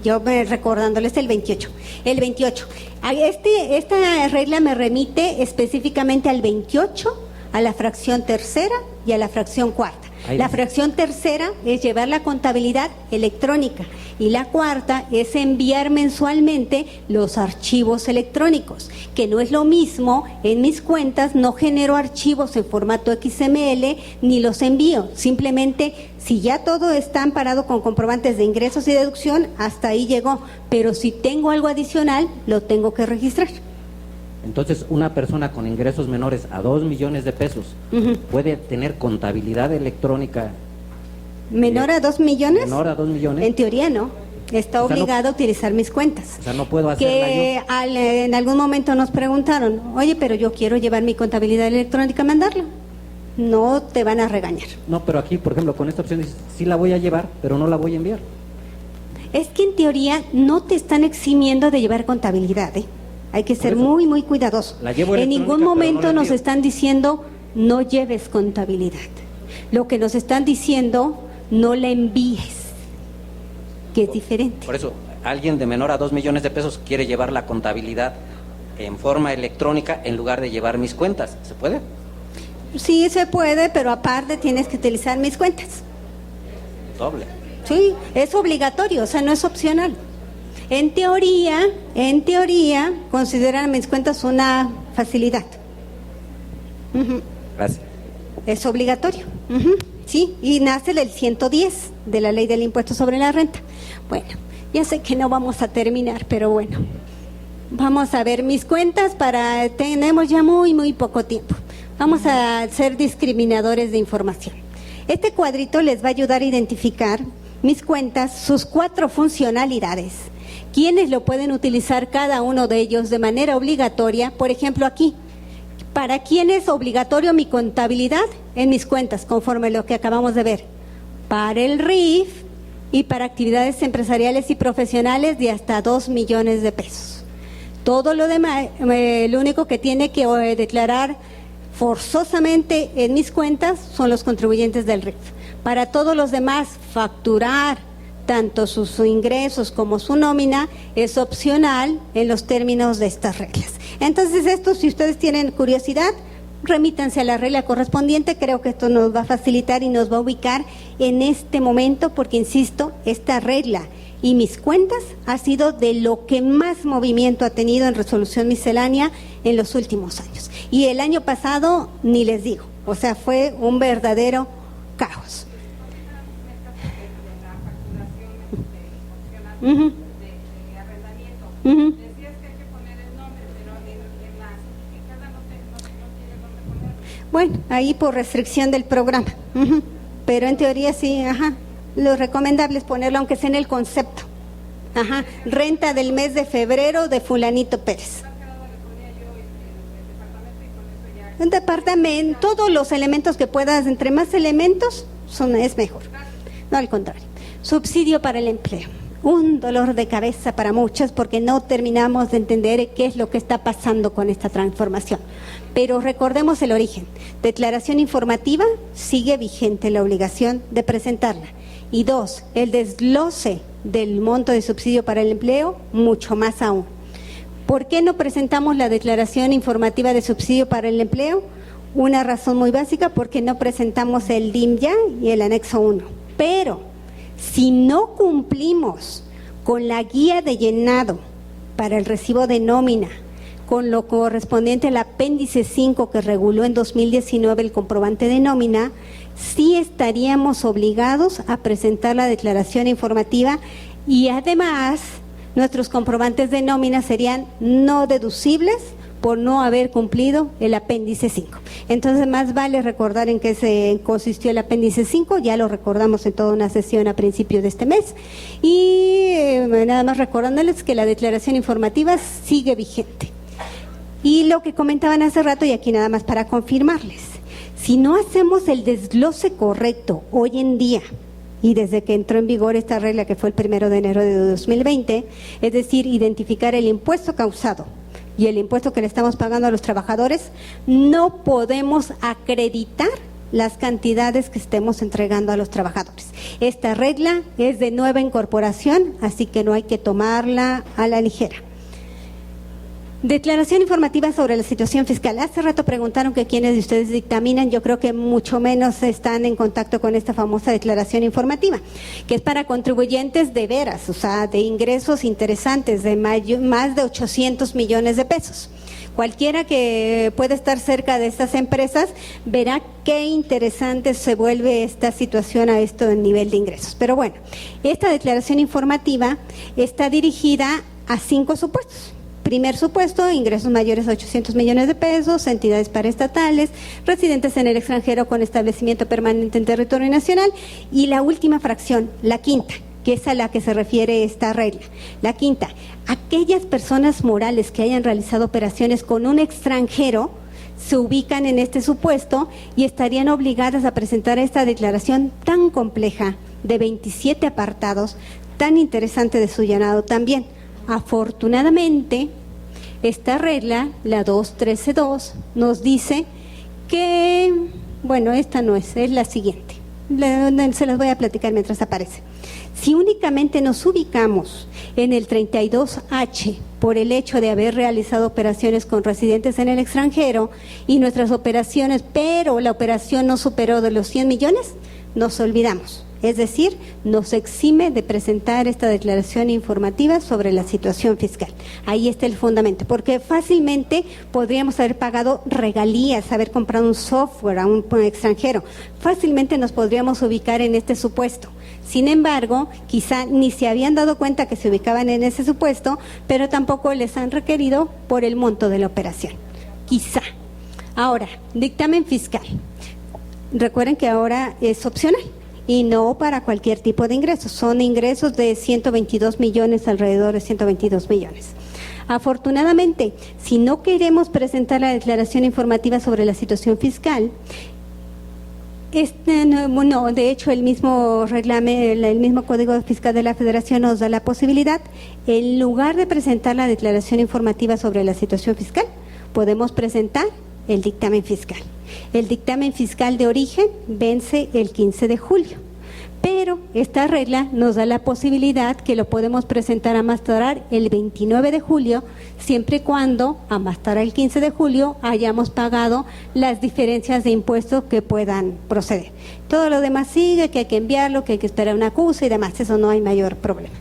yo recordándoles el 28. El 28. Esta regla me remite específicamente al 28, a la fracción tercera y a la fracción cuarta. La fracción tercera es llevar la contabilidad electrónica y la cuarta es enviar mensualmente los archivos electrónicos, que no es lo mismo. En mis cuentas no genero archivos en formato XML ni los envío, simplemente si ya todo está amparado con comprobantes de ingresos y deducción, hasta ahí llegó, pero si tengo algo adicional, lo tengo que registrar. Entonces, una persona con ingresos menores a 2 millones de pesos puede tener contabilidad electrónica. ¿Menor a 2 millones? Menor a 2 millones. En teoría no. Está obligado a utilizar mis cuentas. O sea, no puedo hacerla que yo. En algún momento nos preguntaron, oye, pero yo quiero llevar mi contabilidad electrónica a mandarla. No te van a regañar. No, pero aquí, por ejemplo, con esta opción dices, sí la voy a llevar, pero no la voy a enviar. Es que en teoría no te están eximiendo de llevar contabilidad, Hay que ser muy, muy cuidadoso. En ningún momento nos están diciendo no lleves contabilidad. Lo que nos están diciendo, no la envíes, que es diferente. Por eso, alguien de menor a 2 millones de pesos quiere llevar la contabilidad en forma electrónica en lugar de llevar mis cuentas. ¿Se puede? Sí, se puede, pero aparte tienes que utilizar mis cuentas. Doble. Sí, es obligatorio, o sea, no es opcional. En teoría, consideran mis cuentas una facilidad. Gracias. Es obligatorio. Sí, y nace del 110 de la Ley del Impuesto sobre la Renta. Bueno, ya sé que no vamos a terminar, pero bueno. Vamos a ver mis cuentas tenemos ya muy, muy poco tiempo. Vamos a ser discriminadores de información. Este cuadrito les va a ayudar a identificar mis cuentas, sus 4 funcionalidades. ¿Quiénes lo pueden utilizar cada uno de ellos de manera obligatoria? Por ejemplo, aquí, ¿para quién es obligatorio mi contabilidad en mis cuentas, conforme a lo que acabamos de ver? Para el RIF y para actividades empresariales y profesionales de hasta 2 millones de pesos. Todo lo demás, lo único que tiene que declarar forzosamente en mis cuentas son los contribuyentes del RIF. Para todos los demás, facturar tanto sus ingresos como su nómina es opcional en los términos de estas reglas. Entonces, esto, si ustedes tienen curiosidad, remítanse a la regla correspondiente. Creo que esto nos va a facilitar y nos va a ubicar en este momento, porque insisto, esta regla y mis cuentas ha sido de lo que más movimiento ha tenido en resolución miscelánea en los últimos años. Y el año pasado ni les digo, o sea, fue un verdadero caos. Uh-huh. Uh-huh. Bueno, ahí por restricción del programa, uh-huh. Pero en teoría sí, ajá. Lo recomendable es ponerlo, aunque sea en el concepto. Ajá. Renta del mes de febrero de fulanito Pérez. Un departamento, todos los elementos que puedas, entre más elementos, es mejor. No, al contrario. Subsidio para el empleo. Un dolor de cabeza para muchos porque no terminamos de entender qué es lo que está pasando con esta transformación. Pero recordemos el origen. Declaración informativa, sigue vigente la obligación de presentarla. Y 2, el desglose del monto de subsidio para el empleo, mucho más aún. ¿Por qué no presentamos la declaración informativa de subsidio para el empleo? Una razón muy básica, porque no presentamos el DIM ya y el anexo 1. Pero si no cumplimos con la guía de llenado para el recibo de nómina, con lo correspondiente al apéndice 5 que reguló en 2019 el comprobante de nómina, sí estaríamos obligados a presentar la declaración informativa y además nuestros comprobantes de nómina serían no deducibles por no haber cumplido el apéndice 5. Entonces, más vale recordar en qué se consistió el apéndice 5, ya lo recordamos en toda una sesión a principios de este mes, y nada más recordándoles que la declaración informativa sigue vigente. Y lo que comentaban hace rato, y aquí nada más para confirmarles, si no hacemos el desglose correcto hoy en día, y desde que entró en vigor esta regla que fue el 1 de enero de 2020, es decir, identificar el impuesto causado y el impuesto que le estamos pagando a los trabajadores, no podemos acreditar las cantidades que estemos entregando a los trabajadores. Esta regla es de nueva incorporación, así que no hay que tomarla a la ligera. Declaración informativa sobre la situación fiscal. Hace rato preguntaron que quiénes de ustedes dictaminan. Yo creo que mucho menos están en contacto con esta famosa declaración informativa, que es para contribuyentes de veras, o sea, de ingresos interesantes, de más de 800 millones de pesos. Cualquiera que pueda estar cerca de estas empresas verá qué interesante se vuelve esta situación a esto del nivel de ingresos. Pero bueno, esta declaración informativa está dirigida a 5 supuestos. Primer supuesto, ingresos mayores a 800 millones de pesos, entidades paraestatales, residentes en el extranjero con establecimiento permanente en territorio nacional, y la última fracción, la quinta, que es a la que se refiere esta regla. La quinta, aquellas personas morales que hayan realizado operaciones con un extranjero se ubican en este supuesto y estarían obligadas a presentar esta declaración tan compleja de 27 apartados, tan interesante de su llenado también. Afortunadamente, esta regla, la 2.13.2, nos dice que, bueno, esta no es la siguiente. Se las voy a platicar mientras aparece. Si únicamente nos ubicamos en el 32H por el hecho de haber realizado operaciones con residentes en el extranjero y nuestras operaciones, pero la operación no superó de los 100 millones, nos olvidamos. Es decir, nos exime de presentar esta declaración informativa sobre la situación fiscal. Ahí está el fundamento, porque fácilmente podríamos haber pagado regalías, haber comprado un software a un extranjero. Fácilmente nos podríamos ubicar en este supuesto. Sin embargo, quizá ni se habían dado cuenta que se ubicaban en ese supuesto, pero tampoco les han requerido por el monto de la operación. Quizá. Ahora, dictamen fiscal. Recuerden que ahora es opcional y no para cualquier tipo de ingresos. Son ingresos de 122 millones, alrededor de 122 millones. Afortunadamente, si no queremos presentar la declaración informativa sobre la situación fiscal, de hecho el mismo el mismo Código Fiscal de la Federación nos da la posibilidad, en lugar de presentar la declaración informativa sobre la situación fiscal, podemos presentar el dictamen fiscal. El dictamen fiscal de origen vence el 15 de julio, pero esta regla nos da la posibilidad que lo podemos presentar a más tardar el 29 de julio, siempre y cuando a más tardar el 15 de julio hayamos pagado las diferencias de impuestos que puedan proceder. Todo lo demás sigue, que hay que enviarlo, que hay que esperar una acusa y demás, eso no hay mayor problema.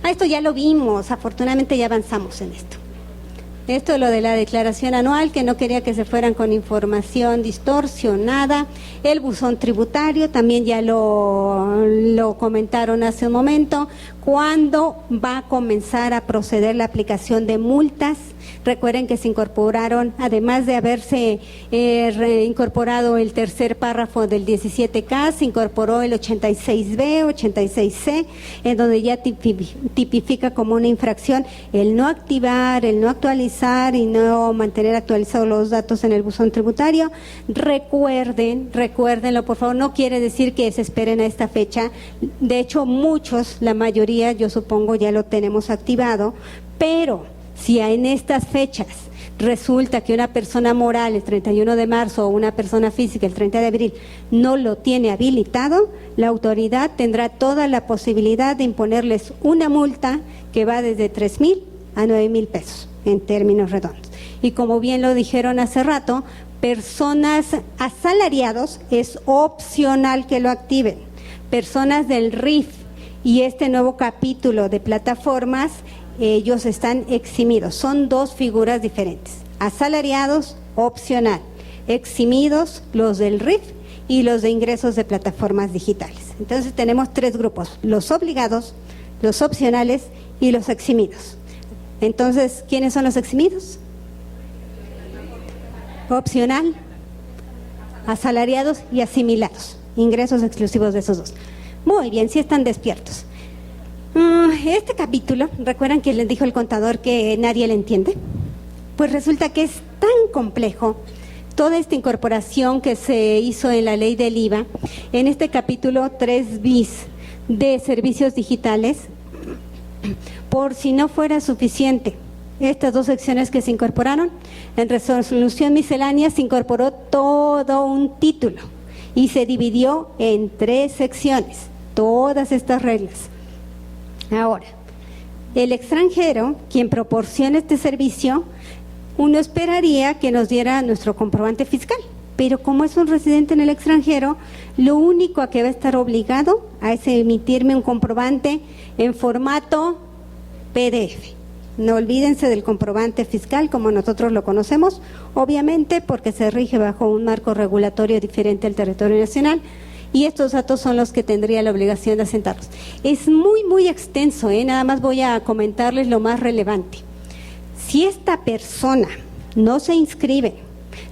Esto ya lo vimos, afortunadamente ya avanzamos en esto. Esto es lo de la declaración anual, que no quería que se fueran con información distorsionada. El buzón tributario, también ya lo comentaron hace un momento. ¿Cuándo va a comenzar a proceder la aplicación de multas? Recuerden que se incorporaron, además de haberse reincorporado el tercer párrafo del 17K, se incorporó el 86B, 86C, en donde ya tipifica como una infracción el no activar, el no actualizar y no mantener actualizados los datos en el buzón tributario. Recuérdenlo, por favor, no quiere decir que se esperen a esta fecha. De hecho, muchos, la mayoría, yo supongo, ya lo tenemos activado, pero si en estas fechas resulta que una persona moral el 31 de marzo o una persona física el 30 de abril no lo tiene habilitado, la autoridad tendrá toda la posibilidad de imponerles una multa que va desde 3,000 a 9,000 pesos en términos redondos. Y como bien lo dijeron hace rato, personas asalariados es opcional que lo activen. Personas del RIF y este nuevo capítulo de plataformas, ellos están eximidos. Son dos figuras diferentes. Asalariados, opcional. Eximidos, los del RIF y los de ingresos de plataformas digitales. Entonces tenemos tres grupos: los obligados, los opcionales y los eximidos. Entonces, ¿quiénes son los eximidos? Opcional, asalariados y asimilados. Ingresos exclusivos de esos dos. Muy bien, sí están despiertos. Este capítulo, ¿recuerdan que les dijo el contador que nadie le entiende? Pues resulta que es tan complejo toda esta incorporación que se hizo en la ley del IVA, en este capítulo 3 bis de servicios digitales, por si no fuera suficiente. Estas dos secciones que se incorporaron, en resolución miscelánea se incorporó todo un título y se dividió en 3 secciones, todas estas reglas. Ahora, el extranjero, quien proporciona este servicio, uno esperaría que nos diera nuestro comprobante fiscal, pero como es un residente en el extranjero, lo único a que va a estar obligado a es emitirme un comprobante en formato PDF. No olvídense del comprobante fiscal como nosotros lo conocemos, obviamente porque se rige bajo un marco regulatorio diferente al territorio nacional. Y estos datos son los que tendría la obligación de asentarlos. Es muy extenso, nada más voy a comentarles lo más relevante. Si esta persona no se inscribe,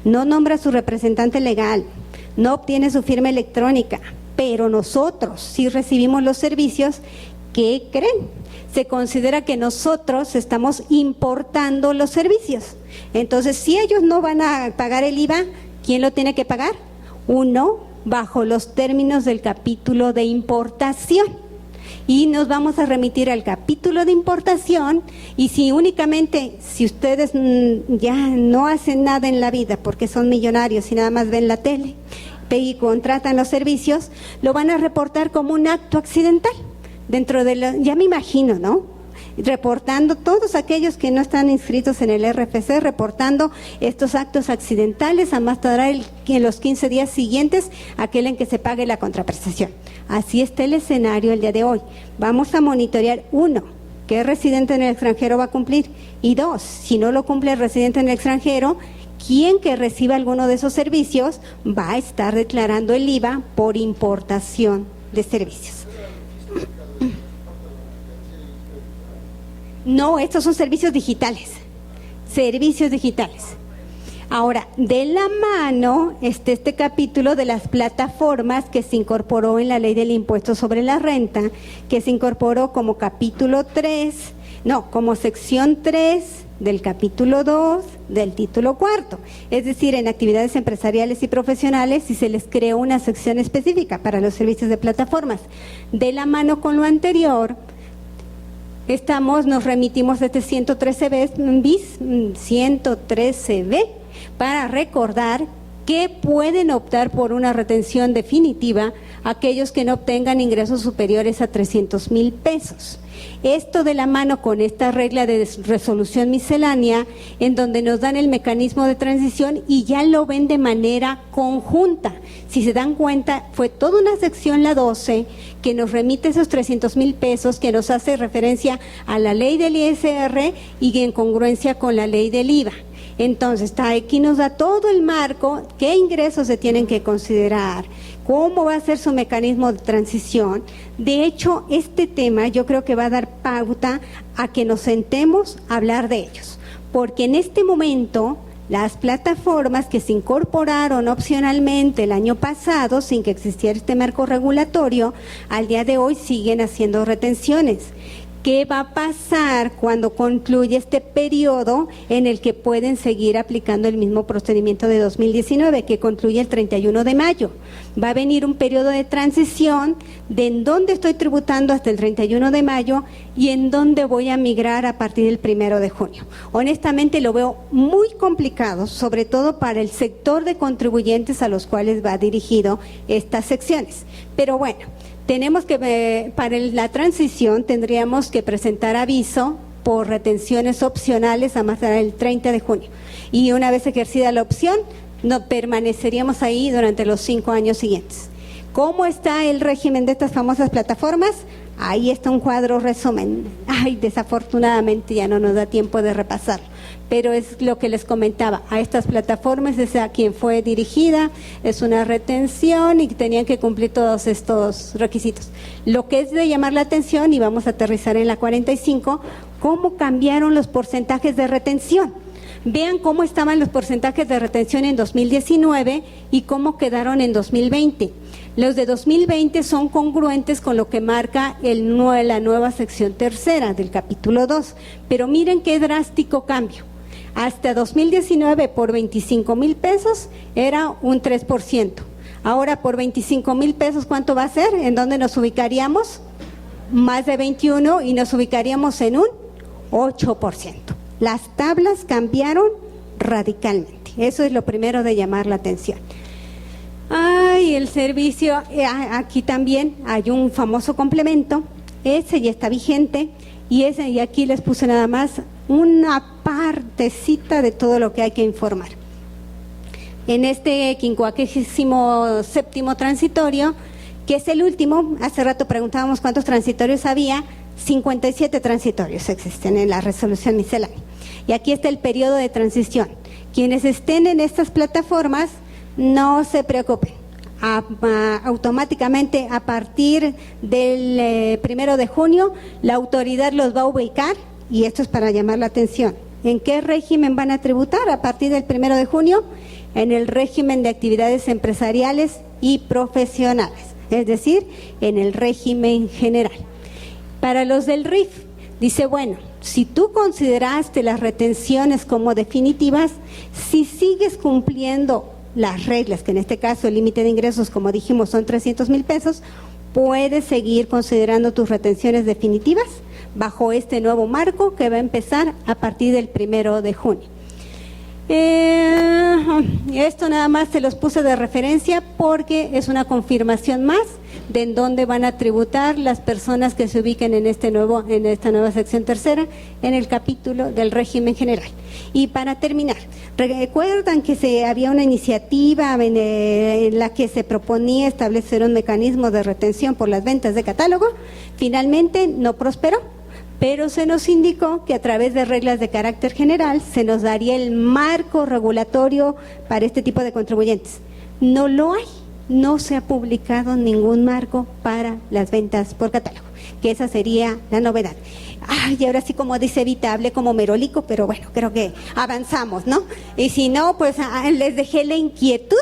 no nombra a su representante legal, no obtiene su firma electrónica, pero nosotros sí recibimos los servicios, ¿qué creen? Se considera que nosotros estamos importando los servicios. Entonces, si ellos no van a pagar el IVA, ¿quién lo tiene que pagar? Uno, bajo los términos del capítulo de importación. Y nos vamos a remitir al capítulo de importación, y si ustedes ya no hacen nada en la vida porque son millonarios y nada más ven la tele y contratan los servicios, lo van a reportar como un acto accidental. Ya me imagino, ¿no? Reportando todos aquellos que no están inscritos en el RFC, reportando estos actos accidentales a más tardar en los 15 días siguientes, aquel en que se pague la contraprestación. Así está el escenario el día de hoy. Vamos a monitorear, 1, qué residente en el extranjero va a cumplir, y 2, si no lo cumple el residente en el extranjero, quien que reciba alguno de esos servicios va a estar declarando el IVA por importación de servicios. No, estos son servicios digitales. Servicios digitales. Ahora, de la mano este capítulo de las plataformas que se incorporó en la ley del impuesto sobre la renta, que se incorporó como como sección 3 del capítulo 2 del título 4. Es decir, en actividades empresariales y profesionales, y se les creó una sección específica para los servicios de plataformas. De la mano con lo anterior, nos remitimos a este 113B para recordar que pueden optar por una retención definitiva aquellos que no obtengan ingresos superiores a 300,000 pesos. Esto de la mano con esta regla de resolución miscelánea, en donde nos dan el mecanismo de transición y ya lo ven de manera conjunta. Si se dan cuenta, fue toda una sección, la 12, que nos remite esos 300,000 pesos, que nos hace referencia a la ley del ISR y en congruencia con la ley del IVA. Entonces, aquí nos da todo el marco, qué ingresos se tienen que considerar, cómo va a ser su mecanismo de transición. De hecho, este tema yo creo que va a dar pauta a que nos sentemos a hablar de ellos, porque en este momento las plataformas que se incorporaron opcionalmente el año pasado, sin que existiera este marco regulatorio, al día de hoy siguen haciendo retenciones. ¿Qué va a pasar cuando concluye este periodo en el que pueden seguir aplicando el mismo procedimiento de 2019, que concluye el 31 de mayo? Va a venir un periodo de transición de en dónde estoy tributando hasta el 31 de mayo y en dónde voy a migrar a partir del 1 de junio. Honestamente lo veo muy complicado, sobre todo para el sector de contribuyentes a los cuales va dirigido estas secciones. Pero bueno, tenemos que, para la transición, tendríamos que presentar aviso por retenciones opcionales a más tardar el 30 de junio. Y una vez ejercida la opción, no permaneceríamos ahí durante los 5 años siguientes. ¿Cómo está el régimen de estas famosas plataformas? Ahí está un cuadro resumen. Ay, desafortunadamente ya no nos da tiempo de repasar, pero es lo que les comentaba. A estas plataformas es a quien fue dirigida, es una retención y tenían que cumplir todos estos requisitos. Lo que es de llamar la atención, y vamos a aterrizar en la 45, cómo cambiaron los porcentajes de retención. Vean cómo estaban los porcentajes de retención en 2019 y cómo quedaron en 2020. Los de 2020 son congruentes con lo que marca la nueva sección tercera del capítulo 2, pero miren qué drástico cambio. Hasta 2019 por 25,000 pesos era un 3%. Ahora por 25,000 pesos, ¿cuánto va a ser? ¿En dónde nos ubicaríamos? Más de 21 y nos ubicaríamos en un 8%. Las tablas cambiaron radicalmente. Eso es lo primero de llamar la atención. Ay, el servicio, aquí también hay un famoso complemento, ese ya está vigente, y aquí les puse nada más una partecita de todo lo que hay que informar. En este 57º transitorio, que es el último, hace rato preguntábamos cuántos transitorios había, 57 transitorios existen en la resolución miscelánea. Y aquí está el periodo de transición. Quienes estén en estas plataformas, no se preocupen, automáticamente a partir del 1 de junio la autoridad los va a ubicar, y esto es para llamar la atención. ¿En qué régimen van a tributar a partir del 1 de junio? En el régimen de actividades empresariales y profesionales, es decir, en el régimen general. Para los del RIF, dice, bueno, si tú consideraste las retenciones como definitivas, si sigues cumpliendo las reglas, que en este caso el límite de ingresos, como dijimos, son 300,000 pesos, puedes seguir considerando tus retenciones definitivas bajo este nuevo marco que va a empezar a partir del 1 de junio. Esto nada más se los puse de referencia porque es una confirmación más de en dónde van a tributar las personas que se ubiquen en esta nueva sección tercera, en el capítulo del régimen general. Y para terminar, recuerdan que había una iniciativa en la que se proponía establecer un mecanismo de retención por las ventas de catálogo. Finalmente no prosperó, pero se nos indicó que a través de reglas de carácter general se nos daría el marco regulatorio para este tipo de contribuyentes. No lo hay, no se ha publicado ningún marco para las ventas por catálogo, que esa sería la novedad. Ay, y ahora sí, como dice Vita, hablé como merolico, pero bueno, creo que avanzamos, ¿no? Y si no, pues les dejé la inquietud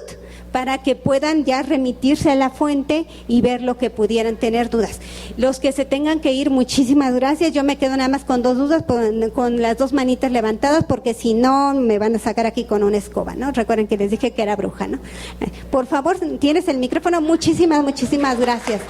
para que puedan ya remitirse a la fuente y ver lo que pudieran tener dudas. Los que se tengan que ir, muchísimas gracias. Yo me quedo nada más con 2 dudas, con las 2 manitas levantadas, porque si no me van a sacar aquí con una escoba, ¿no? Recuerden que les dije que era bruja, ¿no? Por favor, tienes el micrófono. Muchísimas gracias.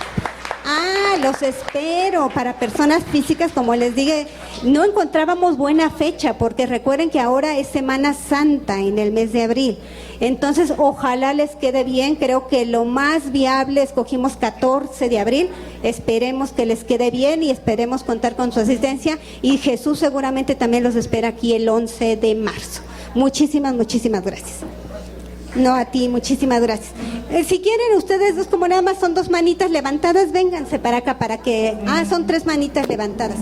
Los espero para personas físicas, como les dije, no encontrábamos buena fecha, porque recuerden que ahora es Semana Santa en el mes de abril. Entonces, ojalá les quede bien, creo que lo más viable, escogimos 14 de abril, esperemos que les quede bien y esperemos contar con su asistencia, y Jesús seguramente también los espera aquí el 11 de marzo. Muchísimas gracias. No, a ti, muchísimas gracias. Si quieren ustedes dos, como nada más son dos manitas levantadas, vénganse para acá para que... son tres manitas levantadas.